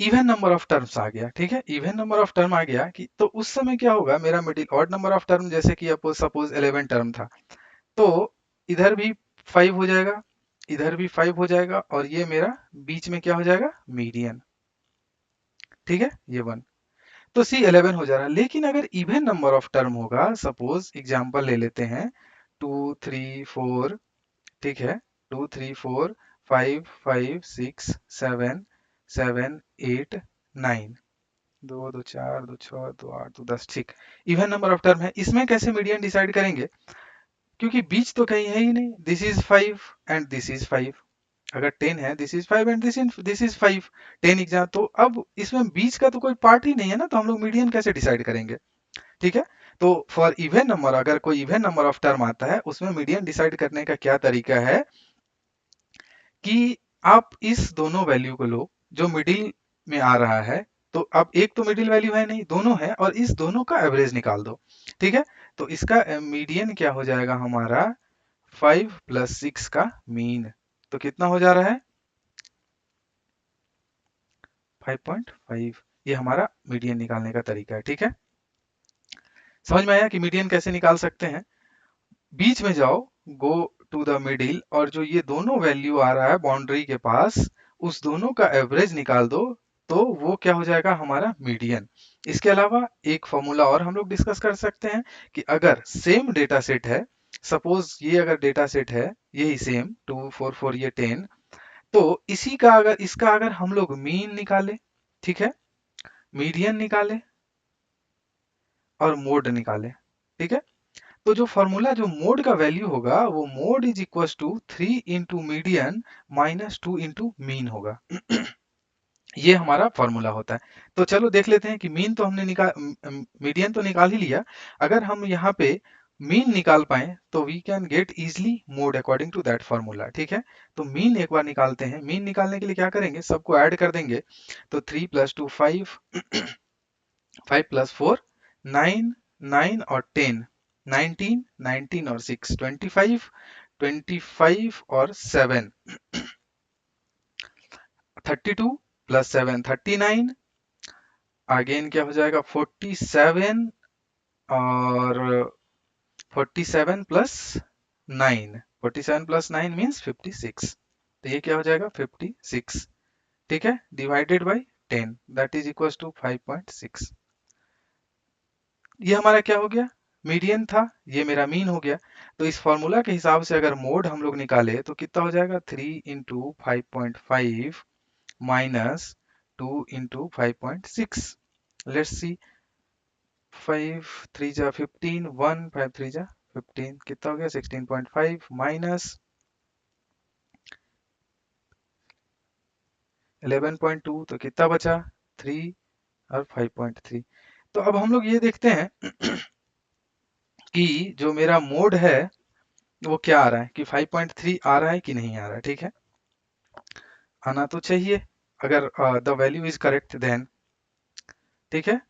even number of terms आ गया, ठीक है, इवन नंबर ऑफ टर्म आ गया कि तो उस समय क्या होगा, मेरा middle odd number of term, जैसे कि सपोज 11 टर्म था, तो इधर भी 5 हो जाएगा, इधर भी 5 हो जाएगा, और ये मेरा बीच में क्या हो जाएगा मीडियन, ठीक है, ये 1। तो सी 11 हो जा रहा है। लेकिन अगर इवन नंबर ऑफ टर्म होगा, सपोज एग्जांपल ले लेते हैं 2 3 4, ठीक है, 2 3 4 5 5 6 7 7 8 9, 2 2 4 2 6 2 8 2 10, ठीक, इवन नंबर ऑफ टर्म है। इसमें कैसे मीडियन डिसाइड करेंगे, क्योंकि बीच तो कहीं है ही नहीं, this is 5 and this is 5, अगर 10 है this is 5 and this is 5, 10 exam, तो अब इसमें बीच का तो कोई पार्ट ही नहीं है ना, तो हम लोग मीडियन कैसे डिसाइड करेंगे, ठीक है। तो फॉर इवन नंबर, अगर कोई इवन नंबर ऑफ टर्म आता है उसमें मीडियन डिसाइड करने का क्या तरीका है कि आप इस दोनों वैल्यू को लो जो मिडिल में आ रहा है, तो अब एक तो मिडिल वैल्यू है नहीं, दोनों है, और इस दोनों का एवरेज निकाल दो, ठीक है। तो इसका मीडियन क्या हो जाएगा हमारा 5 प्लस 6 का मीन, तो कितना हो जा रहा है 5.5। ये हमारा मीडियन निकालने का तरीका है, ठीक है। समझ में आया कि मीडियन कैसे निकाल सकते हैं। बीच में जाओ, गो टू द मिडिल, और जो ये दोनों वैल्यू आ रहा है बाउंड्री के पास, उस दोनों का एवरेज निकाल दो, तो वो क्या हो जाएगा हमारा मीडियन। इसके अलावा एक फॉर्मूला और हम लोग डिस्कस कर सकते हैं कि अगर सेम डेटा सेट है, सपोज ये अगर डेटा सेट है यही सेम 2 4 4 ये 10, तो इसी का अगर इसका अगर हम लोग मीन निकाले, ठीक है, मीडियन निकाले और मोड निकाले, ठीक है, तो जो फॉर्मूला जो मोड का वैल्यू होगा वो mode is equal to 3 into median minus 2 into mean होगा। ये हमारा फॉर्मूला होता है। तो चलो देख लेते हैं कि मीन तो हमने निकाल, मीडियन तो निकाल ही लिया, अगर हम यहाँ पे मीन निकाल पाए तो we can get easily mode according to that formula, ठीक है। तो मीन एक बार निकालते हैं। मीन निकालने के लिए क्या करेंगे, सबको ऐड कर देंगे। तो 3 प्लस 2 5, 5 प्लस 4 9, 9 और 10 19, 19 और 6 25, 25 और 7 32 प्लस 7 39, अगेन क्या हो जाएगा 47, और 47 प्लस 9, 47 प्लस 9 मीन्स 56, तो ये क्या हो जाएगा 56, ठीक है, divided by 10, that is equal to 5.6। ये हमारा क्या हो गया, मीडियन था, ये मेरा मीन हो गया। तो इस फॉर्मूला के हिसाब से अगर मोड हम लोग निकाले तो कितना हो जाएगा, 3 into 5.5 minus 2 into 5.6। Let's see, 5 3 जा 15, 1 5 3 जा 15, कितना हो गया 16.5 माइनस 11.2, तो कितना बचा 3 और 5.3। तो अब हम लोग ये देखते हैं कि जो मेरा मोड है वो क्या आ रहा है, कि 5.3 आ रहा है कि नहीं आ रहा है। ठीक है, आना तो चाहिए अगर the value is correct then. ठीक है,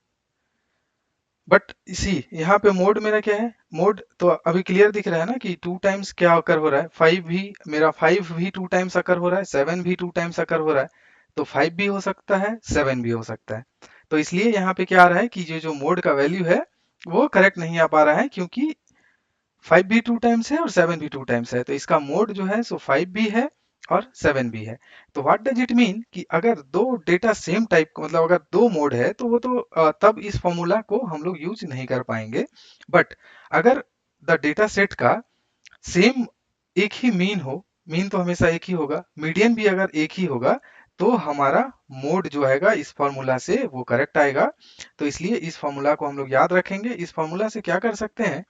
बट इसी यहाँ पे मोड मेरा क्या है, मोड तो अभी क्लियर दिख रहा है ना कि 2 टाइम्स क्या अकर हो रहा है, 5 भी मेरा 5 भी 2 टाइम्स अकर हो रहा है, 7 भी 2 टाइम्स अकर हो रहा है। तो 5 भी हो सकता है, 7 भी हो सकता है। तो इसलिए यहाँ पे क्या आ रहा है कि जो जो मोड का वैल्यू है वो करेक्ट नहीं आ पा रहा है, क्योंकि 5 भी 2 टाइम्स है और 7 भी 2 टाइम्स है। तो इसका मोड जो है सो 5 भी है और 7 भी है। तो व्हाट डज इट मीन कि अगर दो डेटा सेम टाइप का, मतलब अगर दो मोड है तो वो तो तब इस फॉर्मूला को हम लोग यूज नहीं कर पाएंगे। बट अगर द डेटा सेट का सेम एक ही मीन हो, मीन तो हमेशा एक ही होगा, मीडियन भी अगर एक ही होगा, तो हमारा मोड जो आएगा इस फॉर्मूला से वो करेक्ट आएगा। तो इसलिए इस फॉर्मूला को हम लोग याद रखेंगे। इस फॉर्मूला से क्या कर सकते हैं,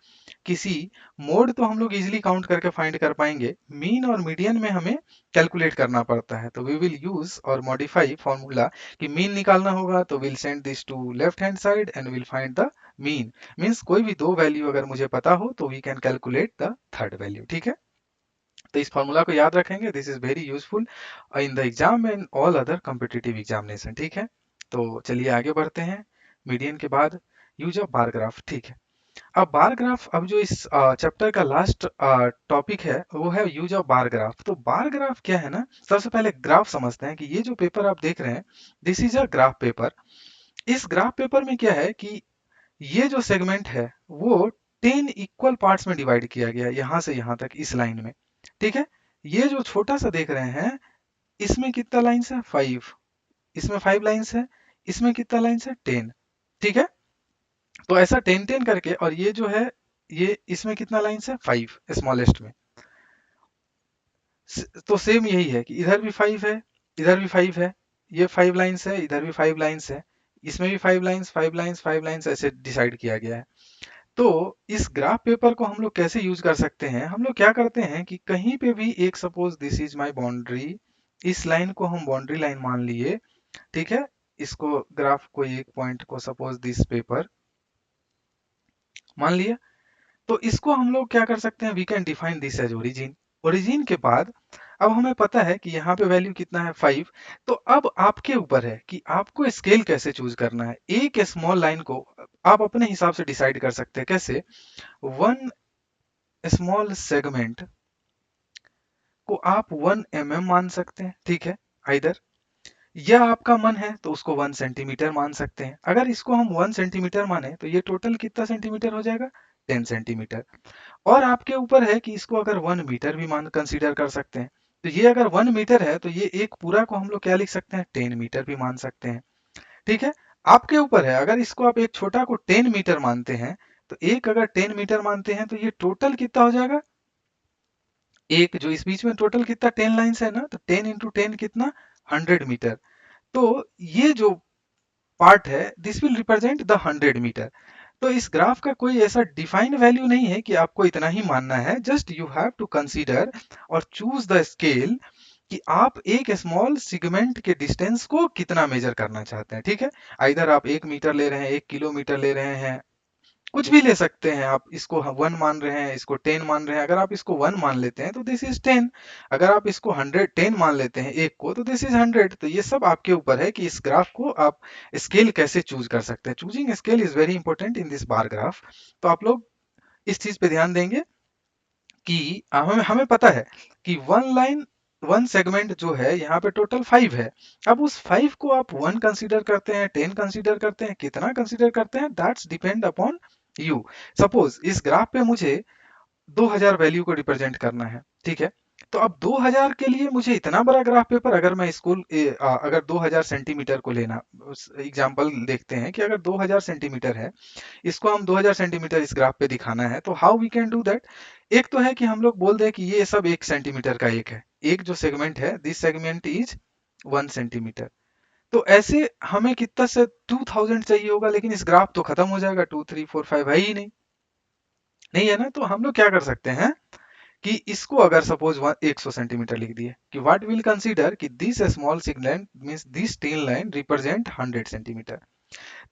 किसी मोड तो हम लोग इजीली काउंट करके फाइंड कर पाएंगे, मीन और मीडियन में हमें कैलकुलेट करना पड़ता है। तो वी विल यूज और मॉडिफाई फॉर्मूला कि मीन निकालना होगा तो will send this to left hand side and will find the mean. Means कोई भी दो वैल्यू अगर मुझे पता हो तो we can calculate the third value. ठीक है, तो इस फॉर्मूला को याद रखेंगे, this is very useful in the exam and all other competitive examination. ठीक है, तो चलिए आगे बढ़ते हैं। मीडियन के बाद यूज ऑफ बार ग्राफ। ठीक है, अब बार ग्राफ, अब जो इस चैप्टर का लास्ट टॉपिक है वो है यूज ऑफ बार ग्राफ। तो बार ग्राफ क्या है ना, सबसे पहले ग्राफ समझते हैं कि ये जो पेपर आप देख रहे हैं this is a graph paper. इस ग्राफ पेपर में क्या है कि ये जो सेगमेंट है वो 10 इक्वल पार्ट्स में डिवाइड किया गया है, यहां से यहां तक इस लाइन में। ठीक है, ये जो छोटा सा देख रहे हैं इसमें कितना लाइंस है, 5, इसमें 5 लाइंस है, इसमें कितना लाइंस है, 10। ठीक है, तो ऐसा 10 10 करके, और ये जो है ये इसमें कितना लाइंस है, 5 स्मॉलेस्ट में। तो सेम यही है कि इधर भी 5 है, इधर भी 5 है, ये 5 लाइंस है, इधर भी 5 लाइंस है, इसमें भी 5 लाइंस 5 लाइंस 5 लाइंस, ऐसे डिसाइड किया गया है। तो इस ग्राफ पेपर को हम लोग कैसे यूज कर सकते हैं, हम लोग क्या करते हैं कि कहीं पे भी एक, suppose this is my boundary, इस लाइन को हम बाउंड्री लाइन मान लिए। ठीक है, इसको ग्राफ को एक पॉइंट को सपोज दिस पेपर मान लिया। तो इसको हम लोग क्या कर सकते हैं, we can define this as origin. Origin के बाद अब हमें पता है कि यहाँ पे वैल्यू कितना है, 5। तो अब आपके ऊपर है कि आपको स्केल कैसे चूज करना है। एक स्मॉल लाइन को आप अपने हिसाब से डिसाइड कर सकते हैं, कैसे, वन स्मॉल सेगमेंट को आप 1 mm मान सकते हैं। ठीक है, इधर, या आपका मन है तो उसको 1 सेंटीमीटर मान सकते हैं। अगर इसको हम 1 सेंटीमीटर माने तो ये टोटल कितना सेंटीमीटर हो जाएगा, 10 सेंटीमीटर। और आपके ऊपर है कि इसको अगर 1 मीटर भी मान कंसीडर कर सकते हैं। तो ये अगर 1 मीटर है तो ये एक पूरा को हम लोग क्या लिख सकते हैं, 10 मीटर भी मान सकते हैं। ठीक है, आपके ऊपर है, अगर इसको आप एक छोटा को 10 मीटर मानते हैं तो एक अगर 10 मीटर मानते हैं तो ये टोटल कितना हो जाएगा, एक जो इस बीच में टोटल कितना 10 लाइन्स है ना, तो 10 × 10 कितना, 100 मीटर। तो ये जो पार्ट है this will represent the 100 meter. तो इस ग्राफ का कोई ऐसा डिफाइंड वैल्यू नहीं है कि आपको इतना ही मानना है, just you have to consider और चूज द स्केल कि आप एक स्मॉल सेगमेंट के डिस्टेंस को कितना मेजर करना चाहते हैं। ठीक है, इधर आप 1 मीटर ले रहे हैं, 1 किलोमीटर ले रहे हैं, कुछ भी ले सकते हैं आप। इसको 1 मान रहे हैं, इसको 10 मान रहे हैं। अगर आप इसको 1 मान लेते हैं तो दिस इज 10। अगर आप इसको 110 मान लेते हैं एक को, तो दिस इज 100। तो ये सब आपके ऊपर है कि इस ग्राफ को आप स्केल कैसे चूज कर सकते हैं। Choosing scale is very important in this bar graph. तो आप लोग इस चीज पे ध्यान देंगे कि हमें हमें पता है कि वन लाइन, वन सेगमेंट जो है यहाँ पे टोटल 5 है। अब उस 5 को आप 1 कंसीडर करते हैं, 10 कंसीडर करते हैं, कितना कंसीडर करते हैं, that's depend upon you. Suppose इस ग्राफ पे मुझे 2000 वैल्यू को रिप्रेजेंट करना है। ठीक है, तो अब 2000 के लिए मुझे इतना बड़ा ग्राफ पेपर, अगर मैं अगर 2000 सेंटीमीटर को लेना, एग्जांपल देखते हैं कि अगर 2000 सेंटीमीटर है, इसको हम 2000 सेंटीमीटर इस ग्राफ पे दिखाना है, तो how we can do that. एक तो है कि हम लोग बोल दें कि ये सब 1 सेंटीमीटर का एक है, एक जो सेगमेंट है, दिस सेगमेंट इज 1 सेंटीमीटर। तो ऐसे हमें कितना से 2000 चाहिए होगा, लेकिन इस ग्राफ तो खत्म हो जाएगा, 2 3 4 5 है ही नहीं, नहीं है ना। तो हम लोग क्या कर सकते हैं कि इसको अगर सपोज 100 सेंटीमीटर लिख दिए कि व्हाट विल कंसीडर कि this small segment means this 10 line represent 100 centimetre.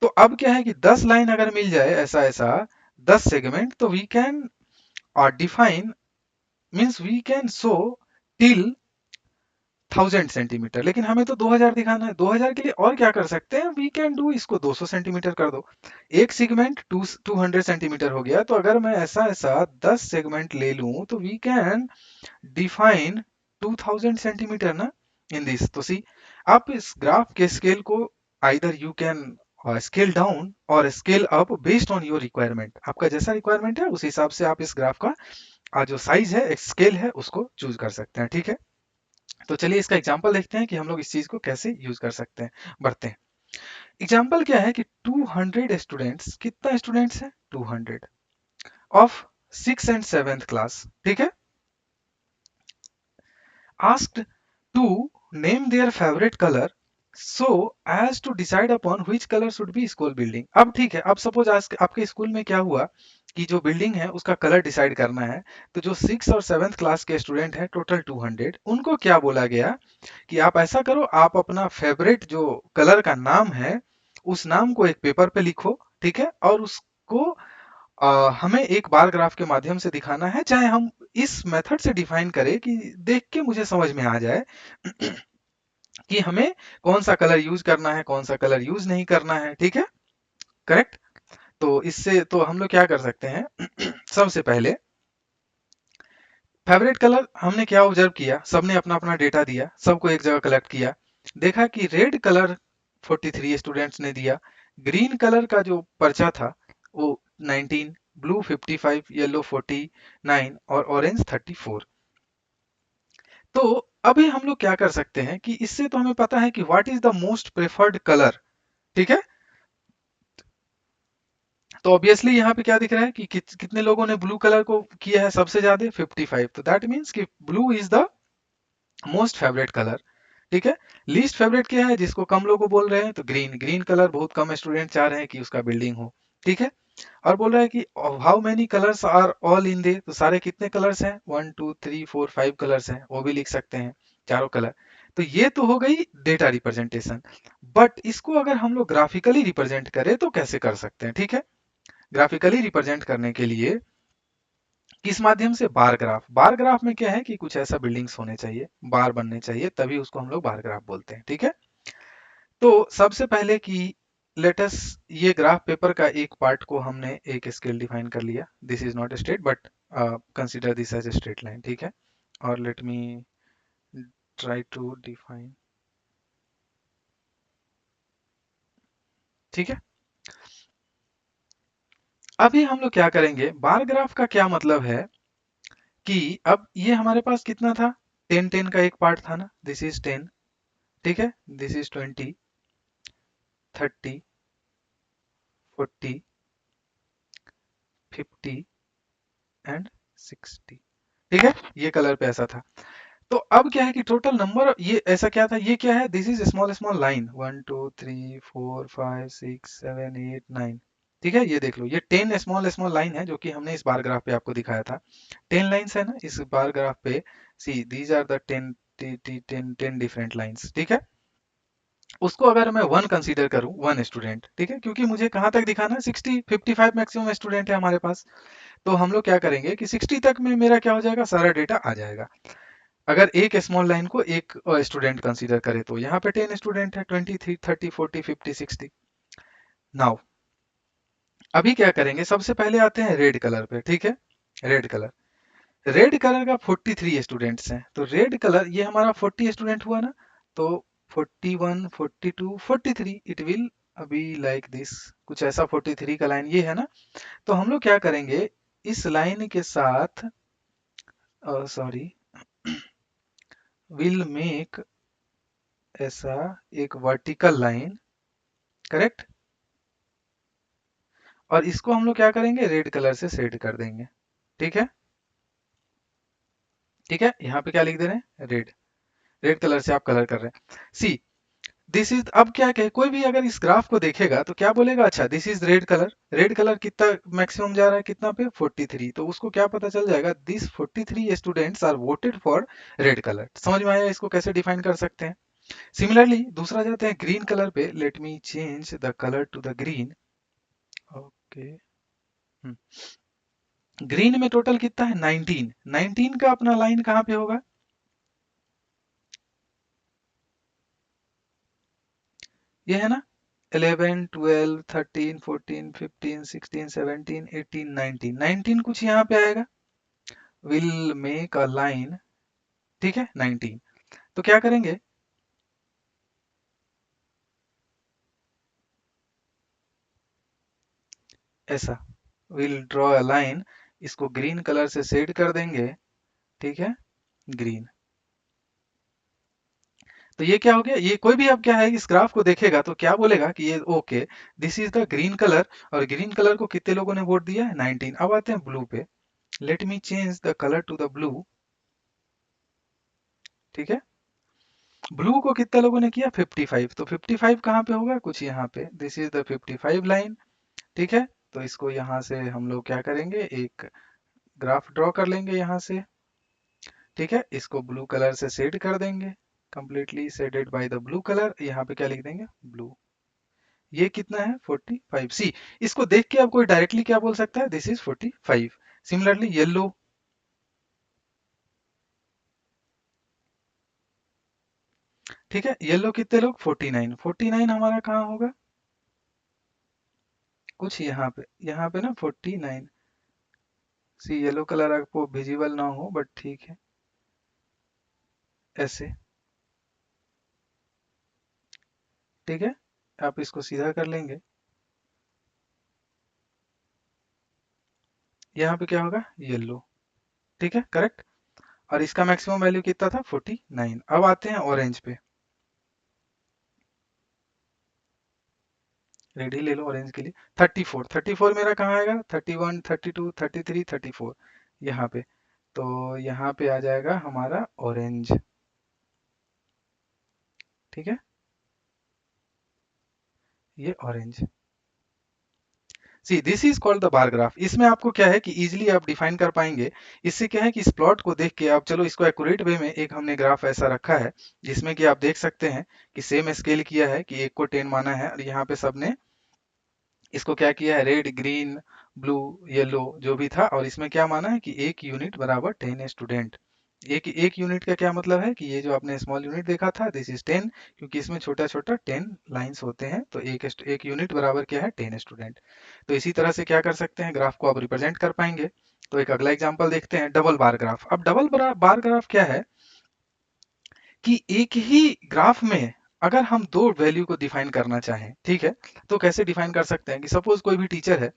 तो अब क्या है कि 10 लाइन अगर मिल जाए ऐसा ऐसा 10 सेगमेंट, तो we can define means we can show till 1000 centimeter. लेकिन हमें तो 2000 दिखाना है, 2000 के लिए और क्या कर सकते हैं, वी कैन डू, इसको 200 सेंटीमीटर कर दो, एक सेगमेंट 200 सेंटीमीटर हो गया। तो अगर मैं ऐसा ऐसा 10 सेगमेंट ले लूं, तो वी कैन डिफाइन 2000 सेंटीमीटर ना इन दिस। तो सी, आप इस ग्राफ के स्केल को either you can scale down और scale up based on your requirement. आपका जैसा रिक्वायरमेंट है उस हिसाब से आप इस ग्राफ का जो साइज है, स्केल है, उसको चूज कर सकते हैं, ठीक है। तो चलिए इसका एग्जांपल देखते हैं कि हम लोग इस चीज को कैसे यूज कर सकते हैं, बढ़ते हैं। एग्जांपल क्या है कि 200 स्टूडेंट्स, कितना स्टूडेंट्स है, 200 of 6th and 7th class, ठीक है, asked to name their favorite color so as to decide upon which color should be school building। अब ठीक है, अब सपोज आज आपके स्कूल में क्या हुआ कि जो बिल्डिंग है उसका कलर डिसाइड करना है। तो जो 6th और 7th क्लास के स्टूडेंट हैं, टोटल 200, उनको क्या बोला गया कि आप ऐसा करो, आप अपना फेवरेट जो कलर का नाम है उस नाम को एक पेपर पे लिखो, ठीक है, और उसको हमें एक बार ग्राफ के माध्यम से दिखाना है, चाहे हम इस मेथड से डिफाइन करें कि देख के मुझे समझ में आ जाए कि हमें कौन सा कलर यूज करना है, कौन सा कलर यूज नहीं करना है, ठीक है, करेक्ट। तो इससे तो हम लोग क्या कर सकते हैं सबसे पहले फेवरेट कलर हमने क्या ऑब्जर्व किया, सबने अपना अपना डेटा दिया, सबको एक जगह कलेक्ट किया, देखा कि रेड कलर 43 स्टूडेंट्स ने दिया, ग्रीन कलर का जो पर्चा था वो 19, ब्लू 55, येलो 49 और ऑरेंज 34। तो अभी हम लोग क्या कर सकते हैं कि इससे तो हमें पता है कि what is the most preferred colour, ठीक है। तो ऑब्वियसली यहाँ पे क्या दिख रहा है कि कितने लोगों ने ब्लू कलर को किया है सबसे ज्यादा, 55। तो दैट मीन्स कि blue is the most favourite colour, ठीक है। लीस्ट फेवरेट क्या है, जिसको कम लोग बोल रहे हैं, तो ग्रीन, ग्रीन कलर बहुत कम स्टूडेंट चाह रहे हैं कि उसका बिल्डिंग हो, ठीक है। और बोल रहा है कि how many colours are all in they, तो सारे कितने कलर्स हैं, 1 2 3 4 5 कलर्स हैं, वो भी लिख सकते हैं, चारों कलर। तो ये तो हो गई डेटा रिप्रेजेंटेशन। बट इसको अगर हम लोग ग्राफिकली रिप्रेजेंट करें तो कैसे कर सकते हैं, ठीक है। ग्राफिकली रिप्रेजेंट करने के लिए किस माध्यम से, बार ग्राफ। बार ग्राफ में क्या है कि कुछ ऐसा बिल्डिंग्स होने चाहिए, बार बनने चाहिए, तभी उसको हम लोग बार ग्राफ बोलते हैं, ठीक है। तो सबसे पहले कि लेटस, ये ग्राफ पेपर का एक पार्ट को हमने एक स्केल डिफाइन कर लिया, this is not straight but consider this as a straight line, ठीक है। और let me try to define, ठीक है। अभी हम लोग क्या करेंगे, बार ग्राफ का क्या मतलब है कि अब ये हमारे पास कितना था, 10 10 का एक पार्ट था ना, दिस इज 10, ठीक है, दिस इज 20, 30, 40, 50 एंड 60, ठीक है। ये कलर पे ऐसा था। तो अब क्या है कि टोटल नंबर, ये ऐसा क्या था, ये क्या है, this is small small line, 1 2 3 4 5 6 7 8 9, ठीक है। ये देख लो, ये 10 स्मॉल स्मॉल लाइन है जो कि हमने इस बार ग्राफ पे आपको दिखाया था, 10 लाइन्स है ना इस बार ग्राफ पे। See these are the 10 different lines, ठीक है। उसको अगर मैं 1 कंसीडर करूं, 1 स्टूडेंट, ठीक है, क्योंकि मुझे कहां तक दिखाना है, 60 55 मैक्सिमम स्टूडेंट है हमारे पास। तो हम लोग क्या करेंगे कि 60 तक में मेरा क्या हो जाएगा, सारा डेटा आ जाएगा। अगर एक स्मॉल लाइन को एक स्टूडेंट कंसीडर करे, तो यहाँ पे 10 स्टूडेंट है, 23 30 40 50 60। नाउ अभी क्या करेंगे, सबसे पहले आते हैं रेड कलर पे, ठीक है। रेड कलर, रेड कलर का 43 स्टूडेंट्स हैं, तो रेड कलर ये हमारा 40 स्टूडेंट हुआ ना, तो 41 42 43 इट विल अभी लाइक दिस, कुछ ऐसा 43 का लाइन ये है ना। तो हम लोग क्या करेंगे, इस लाइन के साथ, सॉरी, विल मेक ऐसा एक वर्टिकल लाइन, करेक्ट, और इसको हम लोग क्या करेंगे, रेड कलर से शेड कर देंगे। ठीक है, ठीक है, यहाँ पे क्या लिख दे रहे हैं, रेड, रेड कलर से आप कलर कर रहे हैं। सी दिस इज, अब क्या कहे, कोई भी अगर इस ग्राफ को देखेगा तो क्या बोलेगा, अच्छा this is red colour, red colour कितना मैक्सिमम जा रहा है, कितना पे 43, तो उसको क्या पता चल जाएगा, this 43 students are voted for red colour. समझ में आया, इसको कैसे डिफाइन कर सकते हैं। सिमिलरली दूसरा जाते हैं ग्रीन कलर पे, let me change the colour to the green. Okay, green में टोटल कितना है, 19, 19 का अपना लाइन कहाँ पे होगा, ये है ना, 11 12 13 14 15 16 17 18 19, 19 कुछ यहाँ पे आएगा, विल मेक अ लाइन, ठीक है, 19। तो क्या करेंगे, ऐसा, विल ड्रॉ अ लाइन, इसको ग्रीन कलर से शेड कर देंगे, ठीक है, ग्रीन। तो ये क्या हो गया, ये कोई भी अब क्या है इस ग्राफ को देखेगा तो क्या बोलेगा कि ये okay, this is the green colour, और ग्रीन कलर को कितने लोगों ने वोट दिया है, 19। अब आते हैं ब्लू पे, let me change the colour to the blue, ठीक है, ब्लू को कितने लोगों ने किया, 55, तो 55 कहाँ पे होगा, कुछ यहाँ पे, दिस इज द 55 लाइन, ठीक है। तो इसको यहाँ से हम लोग क्या करेंगे, एक ग्राफ ड्रॉ कर लेंगे यहाँ से, ठीक है, इसको ब्लू कलर से शेड कर देंगे, completely shaded by the blue colour, यहाँ पे क्या लिख देंगे, ब्लू। ये कितना है, 45। सी इसको देख के अब कोई डायरेक्टली क्या बोल सकता है, दिस इज 45। सिमिलरली येलो, ठीक है, येलो कितने लोग, 49, 49 हमारा कहाँ होगा, कुछ यहाँ पे ना 49। सी येलो कलर आपको विजिबल ना हो बट ठीक है, ऐसे, ठीक है, आप इसको सीधा कर लेंगे, यहाँ पे क्या होगा, येलो, ठीक है, करेक्ट। और इसका मैक्सिमम वैल्यू कितना था, 49। अब आते हैं ऑरेंज पे, रेड ही ले लो ऑरेंज के लिए, 34, 34 मेरा कहाँ आएगा, 31 32 33 34, यहाँ पे, तो यहाँ पे आ जाएगा हमारा ऑरेंज, ठीक है, ये orange. See this is called the bar graph. इसमें आपको क्या है कि इजीली आप डिफाइन कर पाएंगे। इससे क्या है कि इस प्लॉट को देख के आप, चलो इसको एक्यूरेट वे में एक हमने ग्राफ ऐसा रखा है जिसमें कि आप देख सकते हैं कि सेम स्केल किया है कि एक को 10 माना है, और यहाँ पे सबने इसको क्या किया है, रेड ग्रीन ब्लू येलो जो भी था, और इसमें क्या माना है कि एक यूनिट बराबर 10 स्टूडेंट। एक एक यूनिट का क्या मतलब है कि ये जो आपने स्मॉल यूनिट देखा था, दिस इज 10, क्योंकि इसमें छोटा छोटा 10 लाइंस होते हैं, तो एक यूनिट बराबर क्या है, 10 स्टूडेंट। तो इसी तरह से क्या कर सकते हैं, ग्राफ को आप रिप्रेजेंट कर पाएंगे। तो एक अगला एग्जांपल देखते हैं, डबल बार ग्राफ। अब डबल बार ग्राफ क्या है कि एक ही ग्राफ में अगर हम दो वैल्यू को डिफाइन करना चाहें, ठीक है, तो कैसे डिफाइन कर सकते हैं कि सपोज कोई भी टीचर है,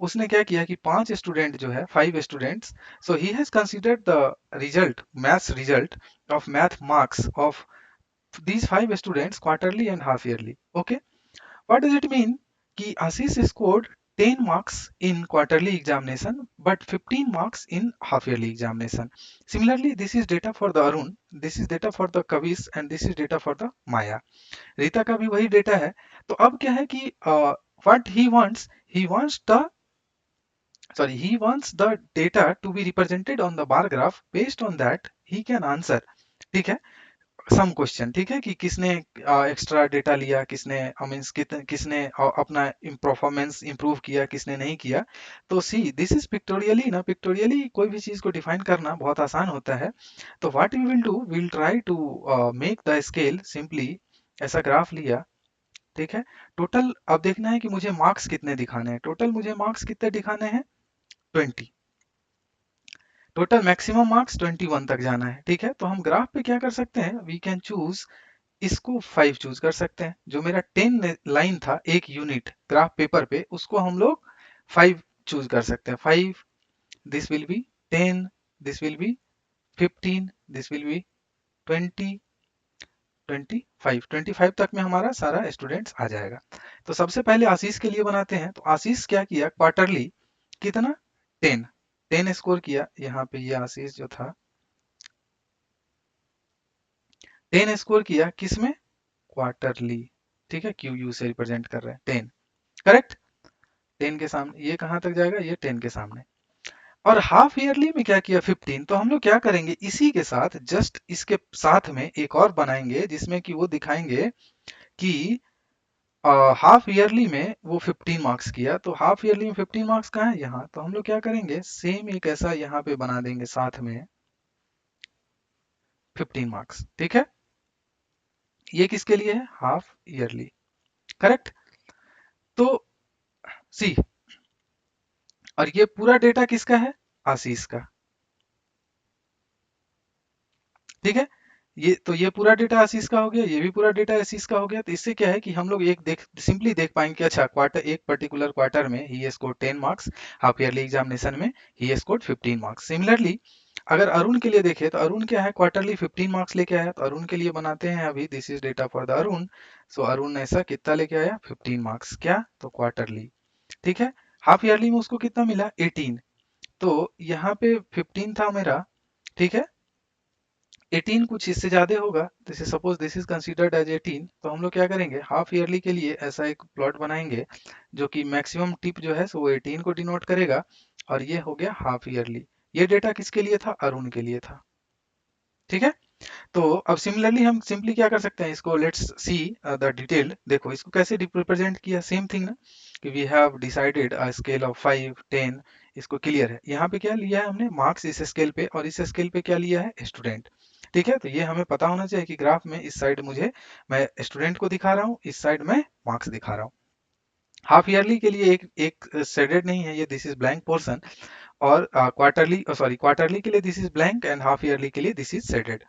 उसने क्या किया कि 5 स्टूडेंट जो है, 5 students, so he has considered the result, maths result of math marks of these 5 students quarterly and half yearly. Okay, what does it mean कि आशीष scored 10 marks in quarterly examination but 15 marks in half yearly examination. Similarly, this is data for the Arun, this is data for the Kavish and this is data for the Maya. Rita का भी वही data है। तो अब क्या है कि what he wants the he wants the data to be represented on the bar graph, based on that he can answer, ठीक है, सम क्वेश्चन, ठीक है, कि किसने एक्स्ट्रा डेटा लिया, किसने मीन्स किसने अपना परफॉर्मेंस इंप्रूव किया, किसने नहीं किया। तो सी दिस इज पिक्टोरियली ना, पिक्टोरियली कोई भी चीज को डिफाइन करना बहुत आसान होता है। तो what we will do, will try to make the scale simply, ऐसा ग्राफ लिया, ठीक है, टोटल अब देखना है कि मुझे मार्क्स कितने दिखाने हैं, टोटल मुझे मार्क्स कितने दिखाने हैं, 20, टोटल मैक्सिमम मार्क्स 21 तक जाना है, ठीक है। तो हम ग्राफ पे क्या कर सकते हैं, वी कैन चूज, इसको 5 चूज कर सकते हैं, जो मेरा 10 लाइन था एक यूनिट ग्राफ पेपर पे, उसको हम लोग 5 चूज कर सकते हैं। 5, this will be 10, this will be 15, this will be 25 तक में हमारा सारा स्टूडेंट्स आ जाएगा। तो सबसे पहले आशीष के लिए बनाते हैं। तो आशीष क्या किया, क्वार्टरली कितना 10 स्कोर किया। यहाँ पे ये आशीष जो था 10 स्कोर किया, किसमें, क्वार्टरली। ठीक है, क्यू यू से रिप्रेजेंट कर रहे हैं 10, करेक्ट। 10 के सामने ये कहाँ तक जाएगा, ये 10 के सामने। और हाफ ईयरली में क्या किया, 15। तो हम लोग क्या करेंगे, इसी के साथ जस्ट इसके साथ में एक और बनाएंगे जिसमें कि वो दिखाएंगे कि हाफ ईयरली में वो 15 मार्क्स किया। तो हाफ ईयरली में 15 मार्क्स कहाँ है, यहाँ। तो हम लोग क्या करेंगे, सेम एक ऐसा यहाँ पे बना देंगे साथ में 15 मार्क्स। ठीक है, ये किसके लिए है, हाफ ईयरली, करेक्ट। तो सी, और ये पूरा डेटा किसका है, आशीष का। ठीक है, ये पूरा डेटा आशीष का हो गया, ये भी पूरा डेटा आशीष का हो गया। तो इससे क्या है कि हम लोग एक सिंपली देख पाएंगे कि अच्छा क्वार्टर, एक पर्टिकुलर क्वार्टर में ही score 10 marks, half yearly examination में ही स्कोर 15 मार्क्स। सिमिलरली अगर अरुण के लिए देखें तो अरुण क्या है, क्वार्टरली 15 मार्क्स लेके आया। तो अरुण के लिए बनाते हैं अभी, this is data for the Arun. So Arun ऐसा कितना लेके आया, 15 मार्क्स, क्या, तो क्वार्टरली। ठीक है, हाफ ईयरली में उसको कितना मिला, 18। तो यहाँ पे 15 था मेरा, ठीक है, 18 कुछ इससे ज्यादा होगा। This is suppose this is considered as 18। तो हम लोग क्या करेंगे, हाफ ईयरली के लिए ऐसा एक प्लॉट बनाएंगे जो कि मैक्सिमम टिप जो है सो वो 18 को डिनोट करेगा। और ये हो गया हाफ ईयरली। ये डेटा किसके लिए था, अरुण के लिए था। ठीक है, तो अब सिमिलरली हम सिंपली क्या कर सकते हैं, इसको लेट्स सी द डिटेल्ड। देखो इसको कैसे रिप्रेजेंट किया, सेम थिंग ना, कि we have decided a scale of 5 10। इसको क्लियर है, यहाँ पे क्या लिया है हमने, मार्क्स इस स्केल पे, और इस स्केल पे क्या लिया है, स्टूडेंट। ठीक है, तो ये हमें पता होना चाहिए कि ग्राफ में इस साइड मुझे, मैं स्टूडेंट को दिखा रहा हूँ, इस साइड में मार्क्स दिखा रहा हूँ। हाफ ईयरली के लिए एक एक शेडेड नहीं है ये, दिस इज ब्लैंक पोर्शन। और क्वार्टरली, सॉरी, क्वार्टरली के लिए this is blank, and half yearly के लिए दिस इज शेडेड।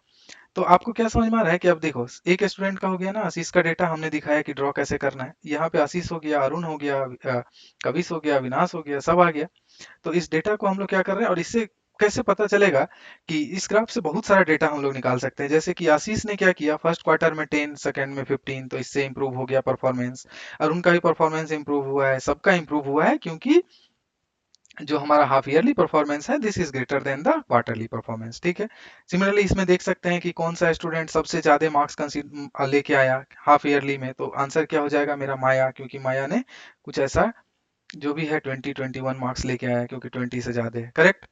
तो आपको क्या समझ में आ रहा है कि अब देखो, एक स्टूडेंट का हो गया ना, आशीष का डेटा हमने दिखाया कि ड्रॉ कैसे करना है। यहाँ पे आशीष हो गया, अरुण हो गया, कविश हो गया, विनाश हो गया, सब आ गया। तो इस डेटा को हम लोग क्या कर रहे हैं, और इससे कैसे पता चलेगा कि इस ग्राफ से बहुत सारा डेटा हम लोग निकाल सकते हैं। जैसे कि आशीष ने क्या किया, फर्स्ट क्वार्टर में 10, सेकंड में 15, तो इससे इंप्रूव हो गया परफॉर्मेंस। अरुण का भी परफॉर्मेंस इंप्रूव हुआ है, सबका इंप्रूव हुआ है, क्योंकि जो हमारा हाफ ईयरली परफॉर्मेंस है this is greater than the quarterly performance. ठीक है, सिमिलरली इसमें देख सकते हैं कि कौन सा स्टूडेंट सबसे ज्यादा मार्क्स लेके आया हाफ ईयरली में। तो आंसर क्या हो जाएगा मेरा, माया, क्योंकि माया ने कुछ ऐसा जो भी है 21 मार्क्स लेके आया, क्योंकि 20 से ज्यादा है, करेक्ट।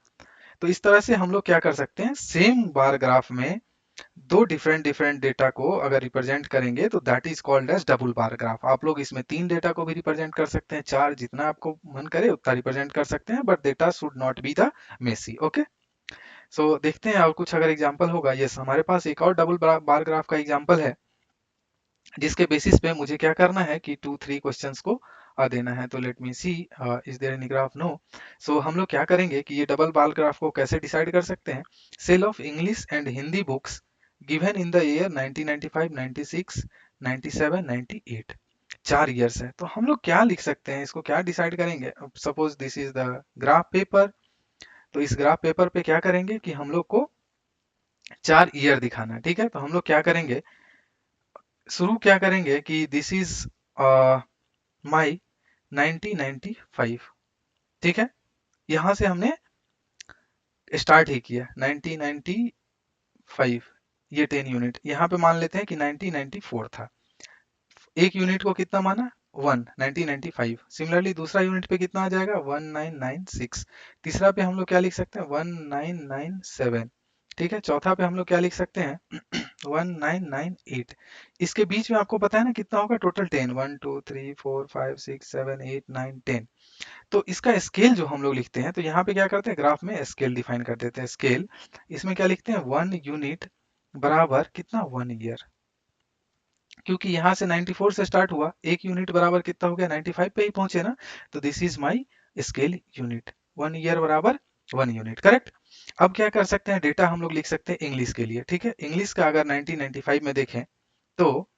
तो इस तरह से हम लोग क्या कर सकते हैं, सेम बार ग्राफ में दो डिफरेंट डिफरेंट डेटा को अगर रिप्रेजेंट करेंगे तो that is called as double bar graph. आप लोग इसमें 3 डेटा को भी रिप्रेजेंट कर सकते हैं, 4, जितना आपको मन करे उतना रिप्रेजेंट कर सकते हैं, but data should not be the messy. Okay, so देखते हैं और कुछ अगर एग्जांपल होगा। यस, हमारे पास एक और डबल बार ग्राफ का एग्जांपल है, जिसके बेसिस पे मुझे क्या करना है कि 2-3 क्वेश्चंस को देना है। तो let me see, is there any graph, no. So हम लोग क्या करेंगे कि ये डबल बार ग्राफ को कैसे डिसाइड कर सकते हैं, sale of English and Hindi books given in the year 1995, 96, 97, 98। 4 years है। तो हम लोग क्या लिख सकते हैं, इसको क्या डिसाइड करेंगे। Suppose this is the graph paper. तो इस ग्राफ पेपर पे क्या करेंगे कि हम लोग को 4 ईयर दिखाना है। ठीक है, तो हम लोग क्या करेंगे, शुरू क्या करेंगे कि दिस इज माई 1995। ठीक है, यहां से हमने स्टार्ट ही किया 1995। ये 10 यूनिट, यहाँ पे मान लेते हैं कि 1994 था। एक यूनिट को कितना माना, 1, 1995। सिमिलरली दूसरा यूनिट पे कितना आ जाएगा, 1996। तीसरा पे हम लोग क्या लिख सकते हैं, 1997। ठीक है, चौथा पे हम लोग क्या लिख सकते हैं 1998। इसके बीच में आपको पता है ना कितना होगा, टोटल 10, 1 2 3 4 5 6 7 8 9 10। तो इसका स्केल जो हम लोग लिखते हैं, तो यहाँ पे क्या करते हैं, ग्राफ में स्केल डिफाइन कर देते हैं। स्केल, इसमें क्या लिखते हैं, 1 यूनिट बराबर कितना, 1 ईयर। क्योंकि यहाँ से 94 से स्टार्ट हुआ, एक यूनिट बराबर कितना हो गया, 95 पे ही पहुंचे ना। तो this is my scale unit, 1 year बराबर 1 यूनिट, करेक्ट। अब क्या कर सकते हैं, डेटा हम लोग लिख सकते हैं इंग्लिश के लिए। ठीक है, इंग्लिश का अगर 1995 में देखें तो,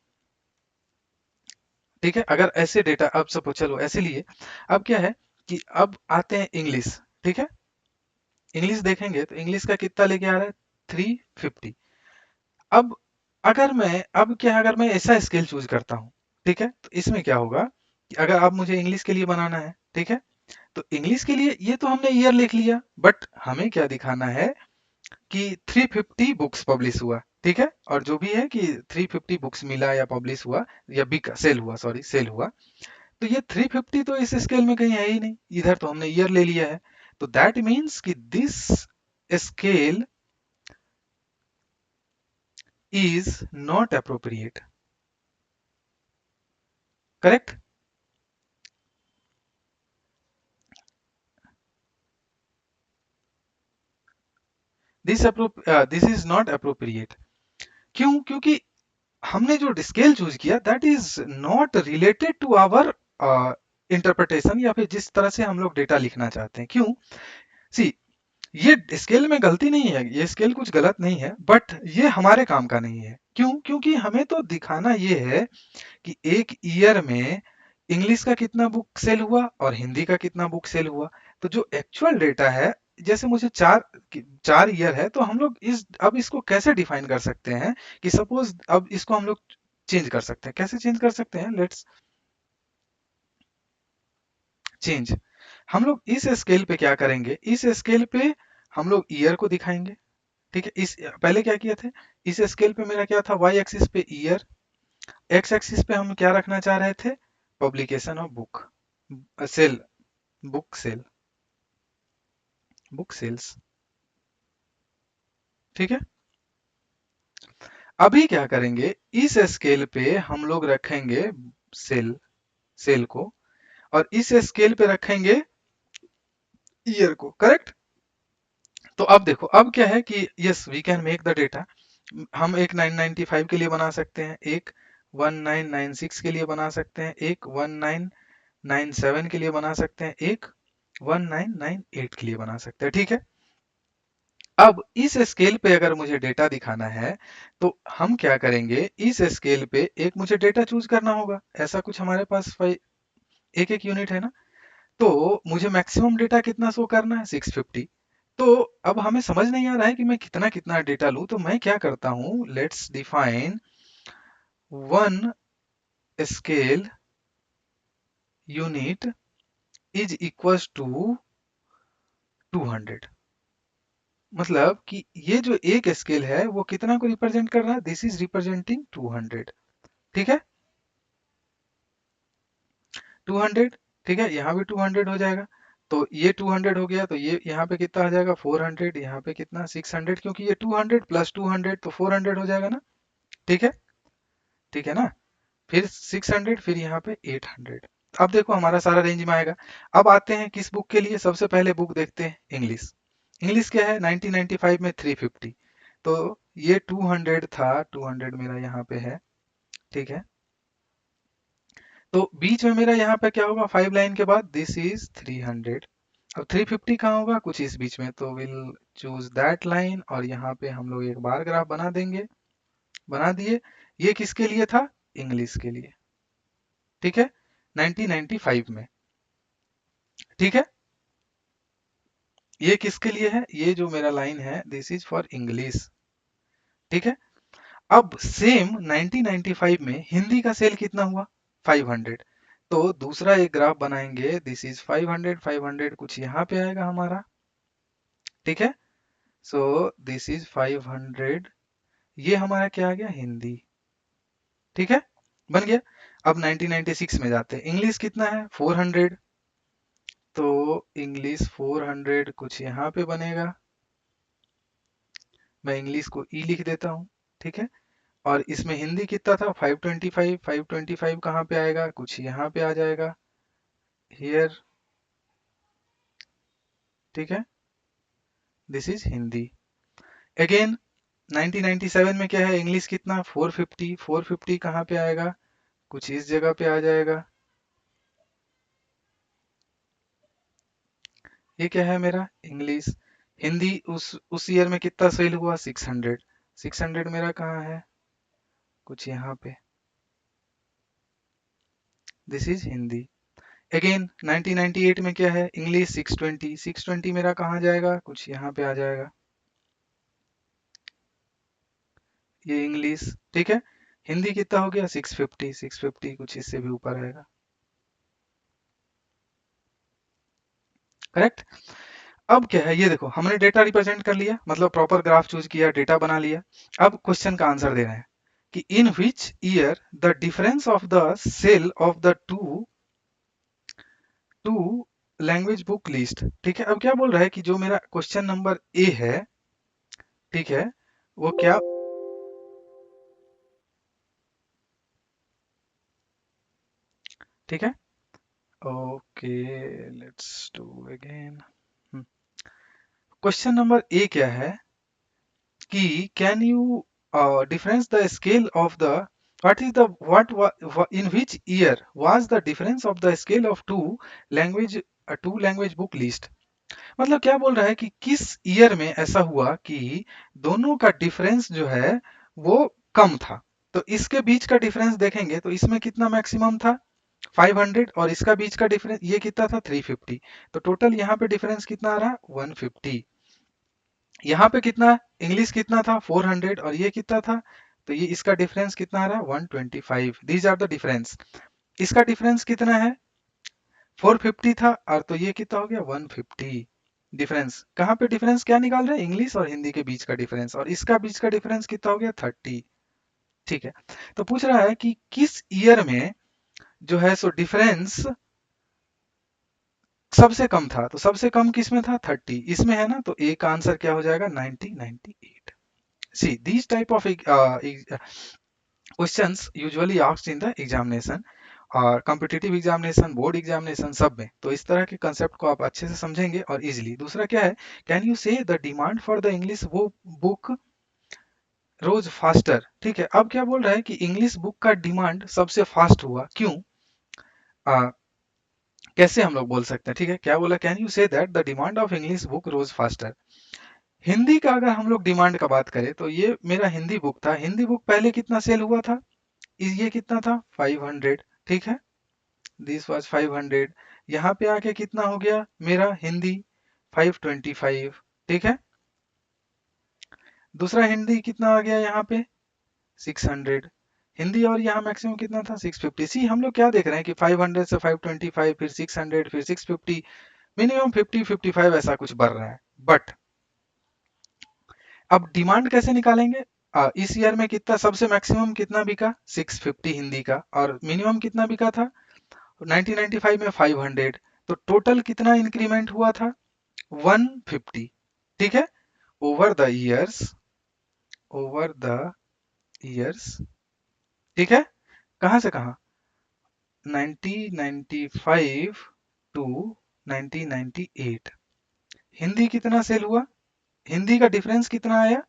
ठीक है, अगर ऐसे डेटा, अब सब चलो ऐसे लिए, अब क्या है कि अब आते हैं इंग्लिश। ठीक है, इंग्लिश देखेंगे तो इंग्लिश का कितना लेके आ रहा है, 350। अब अगर मैं ऐसा स्केल चूज करता हूँ, ठीक है, तो इसमें क्या होगा कि अगर अब मुझे इंग्लिश के लिए बनाना है, ठीक है, तो इंग्लिश के लिए ये तो हमने ईयर लिख लिया, बट हमें क्या दिखाना है कि 350 बुक्स पब्लिश हुआ, ठीक है, और जो भी है कि 350 बुक्स मिला या पब्लिश हुआ या बिका, सेल हुआ, सॉरी सेल हुआ, तो ये 350 तो इस स्केल में कहीं है ही नहीं, इधर तो हमने ईयर ले लिया है, तो दैट मीन्स कि this scale is not appropriate, correct. This is not appropriate, क्यों? क्योंकि हमने जो स्केल चूज किया that is not related to our interpretation, या फिर जिस तरह से हम लोग डेटा लिखना चाहते हैं। क्यों? सी, ये स्केल में गलती नहीं है, ये स्केल कुछ गलत नहीं है, बट ये हमारे काम का नहीं है। क्यों? क्योंकि हमें तो दिखाना ये है कि एक ईयर में इंग्लिश का कितना बुक सेल हुआ और हिंदी का कितना बुक सेल हुआ। तो जो एक्चुअल डेटा है, जैसे मुझे चार ईयर है, तो हम लोग इस अब इसको कैसे डिफाइन कर सकते हैं कि सपोज अब इसको हम लोग चेंज कर सकते हैं। कैसे चेंज कर सकते हैं? Let's change. हम लोग इस स्केल पे क्या करेंगे, इस स्केल पे हम लोग ईयर को दिखाएंगे, ठीक है। इस पहले क्या किए थे, इस स्केल पे मेरा क्या था, वाई एक्सिस पे ईयर, एक्स एक्सिस पे हम क्या रखना चाह रहे थे, publication of book, sale, book sale, book sales, ठीक है। अभी क्या करेंगे, इस स्केल पे हम लोग रखेंगे सेल, सेल को, और इस स्केल पे रखेंगे ईयर को, करेक्ट। तो अब देखो, अब क्या है कि yes we can make the data. हम एक 995 के लिए बना सकते हैं, एक 1996 के लिए बना सकते हैं, एक 1997 के लिए बना सकते हैं, एक 1998 के लिए बना सकते हैं, ठीक है। अब इस स्केल पे अगर मुझे डेटा दिखाना है, तो हम क्या करेंगे, इस स्केल पे एक मुझे डेटा चूज करना होगा। ऐसा कुछ हमारे पास एक एक यूनिट है ना, तो मुझे मैक्सिमम डेटा कितना शो करना है, 650। तो अब हमें समझ नहीं आ रहा है कि मैं कितना कितना डेटा लूं, तो मैं क्या करता हूं, let's define one scale unit is equals to 200। मतलब कि ये जो एक स्केल है वो कितना को रिप्रेजेंट कर रहा है, दिस इज रिप्रेजेंटिंग 200, ठीक है, 200, ठीक है, यहाँ भी 200 हो जाएगा। तो ये 200 हो गया, तो ये यहाँ पे कितना आ जाएगा, 400, यहाँ पे कितना, 600, क्योंकि ये 200 प्लस 200 तो 400 हो जाएगा ना, ठीक है, ठीक है ना। फिर 600, फिर यहाँ पे 800। अब देखो हमारा सारा रेंज में आएगा। अब आते हैं किस बुक के लिए, सबसे पहले बुक देखते हैं इंग्लिश। इंग्लिश क्या है, 1995 में 350, तो ये 200 था, 200 मेरा यहाँ पे है, ठीक है। तो बीच में मेरा यहाँ पे क्या होगा, 5 लाइन के बाद दिस इज 300। अब 350 कहाँ होगा, कुछ इस बीच में, तो विल चूज दैट लाइन, और यहाँ पे हम लोग एक बार ग्राफ बना देंगे, बना दिए। ये किसके लिए था, इंग्लिश के लिए, ठीक है, 1995 में, ठीक है। ये किसके लिए है, ये जो मेरा लाइन है दिस इज फॉर इंग्लिश, ठीक है। अब सेम 1995 में हिंदी का सेल कितना हुआ, 500। तो दूसरा एक ग्राफ बनाएंगे, दिस इज 500, 500 कुछ यहाँ पे आएगा हमारा, ठीक है। सो दिस इज 500, ये हमारा क्या आ गया, हिंदी, ठीक है, बन गया। अब 1996 में जाते हैं, इंग्लिश कितना है, 400, तो इंग्लिश 400 कुछ यहाँ पे बनेगा, मैं इंग्लिश को ई लिख देता हूँ, ठीक है। और इसमें हिंदी कितना था, 525, 525 कहाँ पे आएगा, कुछ यहाँ पे आ जाएगा, हियर, ठीक है, दिस इज हिंदी। अगेन 1997 में क्या है, इंग्लिश कितना, 450, 450 कहाँ पे आएगा, कुछ इस जगह पे आ जाएगा। ये क्या है मेरा, इंग्लिश। हिंदी उस ईयर में कितना सेल हुआ, 600, 600 मेरा कहाँ है, कुछ यहाँ पे, दिस इज हिंदी। अगेन 1998 में क्या है, इंग्लिश 620, 620 मेरा कहाँ जाएगा, कुछ यहाँ पे आ जाएगा। ये इंग्लिश, ठीक है। हिंदी कितना हो गया 650, 650 कुछ इससे भी ऊपर आएगा, करेक्ट। अब क्या है, ये देखो हमने डेटा रिप्रेजेंट कर लिया, मतलब प्रॉपर ग्राफ चूज किया, डेटा बना लिया। अब क्वेश्चन का आंसर दे रहे हैं कि in which year the difference of the sale of the two language book list, ठीक है। अब क्या बोल रहा है कि जो मेरा क्वेश्चन नंबर ए है, ठीक है, वो क्या, ठीक है, okay, let's do again. Question number A क्या है कि can you difference the scale of the what is the what in which year was the difference of the scale of two language book list. मतलब क्या बोल रहा है कि किस ईयर में ऐसा हुआ कि दोनों का डिफरेंस जो है वो कम था। तो इसके बीच का डिफरेंस देखेंगे तो इसमें कितना मैक्सिमम था 500, और इसका बीच का डिफरेंस ये कितना था 350। तो टोटल यहाँ पे डिफरेंस कितना आ रहा है 150। यहाँ पे कितना, इंग्लिश कितना था 400 और ये कितना था, तो ये इसका डिफरेंस कितना आ रहा है 125। These are the difference. इसका डिफरेंस कितना है 450 था, और तो ये कितना हो गया 150। डिफरेंस कहाँ पे, डिफरेंस क्या निकाल रहे हैं, इंग्लिश और हिंदी के बीच का डिफरेंस, और इसका बीच का डिफरेंस कितना हो गया 30। ठीक है। तो पूछ रहा है कि किस ईयर में जो है सो डिफरेंस सबसे कम था। तो सबसे कम किस में था 30, इसमें है ना, तो ए का आंसर क्या हो जाएगा 1998। See these type of questions usually asked in the examination, और कॉम्पिटिटिव एग्जामिनेशन, बोर्ड एग्जामिनेशन, सब में। तो इस तरह के कंसेप्ट को आप अच्छे से समझेंगे और इजीली। दूसरा क्या है, कैन यू से the demand for the English वो बुक रोज फास्टर। ठीक है। अब क्या बोल रहा है कि इंग्लिश बुक का डिमांड सबसे फास्ट हुआ, क्यों, आ, कैसे हम लोग बोल सकते हैं। ठीक है, क्या बोला, can you say that the demand of English book rose faster. Hindi का अगर हम लोग डिमांड का बात करें तो ये मेरा हिंदी बुक था, हिंदी बुक पहले कितना सेल हुआ था, ये कितना था 500, ठीक है, दिस वाज 500। यहाँ पे आके कितना हो गया मेरा हिंदी 525, ठीक है। दूसरा हिंदी कितना आ गया यहाँ पे 600। हिंदी और यहाँ मैक्सिमम कितना था 650। सी हम लोग क्या देख रहे हैं कि 500 से 525, फिर 600, फिर 650, मिनिमम 50-55 ऐसा कुछ बढ़ रहा है। बट अब डिमांड कैसे निकालेंगे, इस ईयर में कितना सबसे मैक्सिमम कितना बिका 650 हिंदी का, और मिनिमम कितना बिका था 1995 में 500। तो टोटल कितना इंक्रीमेंट हुआ था 150, ठीक है, over the years, over the years, ठीक है। कहां से कहां 1995 टू 1998। हिंदी कितना सेल हुआ, हिंदी का डिफरेंस कितना आया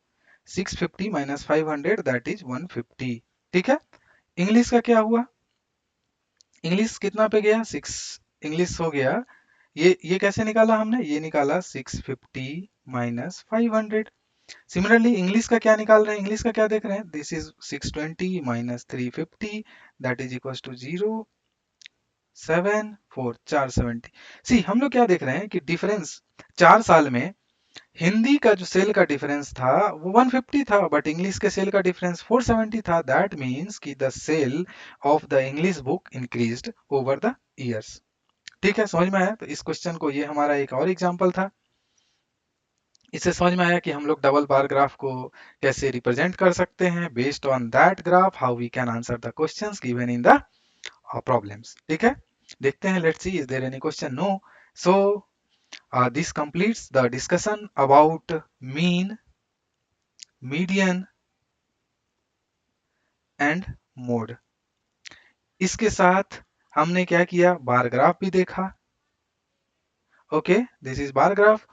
650 माइनस 500 दैट इज 150, ठीक है। इंग्लिश का क्या हुआ, इंग्लिश कितना पे गया 6, इंग्लिश हो गया, ये कैसे निकाला हमने, ये निकाला 650 माइनस 500। सिमिलरली इंग्लिश का क्या निकाल रहे हैं, इंग्लिश का क्या देख रहे हैं, this is 620 minus 350 that is equal to 074 470। See हम लोग क्या देख रहे हैं कि डिफरेंस 4 साल में हिंदी का जो सेल का डिफरेंस था वो 150 था, बट इंग्लिश के सेल का डिफरेंस 470 था। दैट मीन्स कि the sale of the English book increased over the years. ठीक है, समझ में आया। तो इस क्वेश्चन को, ये हमारा एक और एग्जांपल था, इससे समझ में आया कि हम लोग डबल बार ग्राफ को कैसे रिप्रेजेंट कर सकते हैं। Based on that graph how we can answer the questions given in the problems. ठीक है, देखते हैं, let's see is there any question. No. So this completes the discussion about mean, median and mode. इसके साथ हमने क्या किया, bar graph भी देखा। Okay, this is bar graph.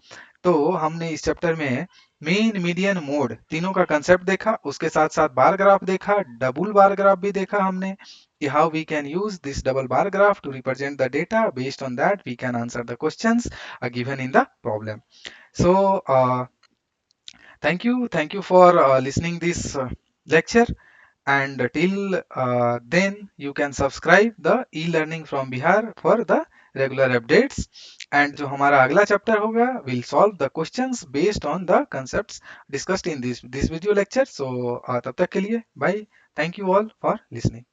तो हमने इस चैप्टर में मीन, मीडियन, मोड तीनों का कंसेप्ट देखा, उसके साथ साथ बार ग्राफ देखा, डबल बार ग्राफ भी देखा हमने कि how we can use this double bar graph to represent the data. Based on that we can answer the questions given in the problem. So thank you for listening this lecture, and till then you can subscribe the e-learning from Bihar for the regular updates. And जो हमारा अगला chapter होगा will solve the questions based on the concepts discussed in this video lecture. So तब तक के लिए bye. Thank you all for listening.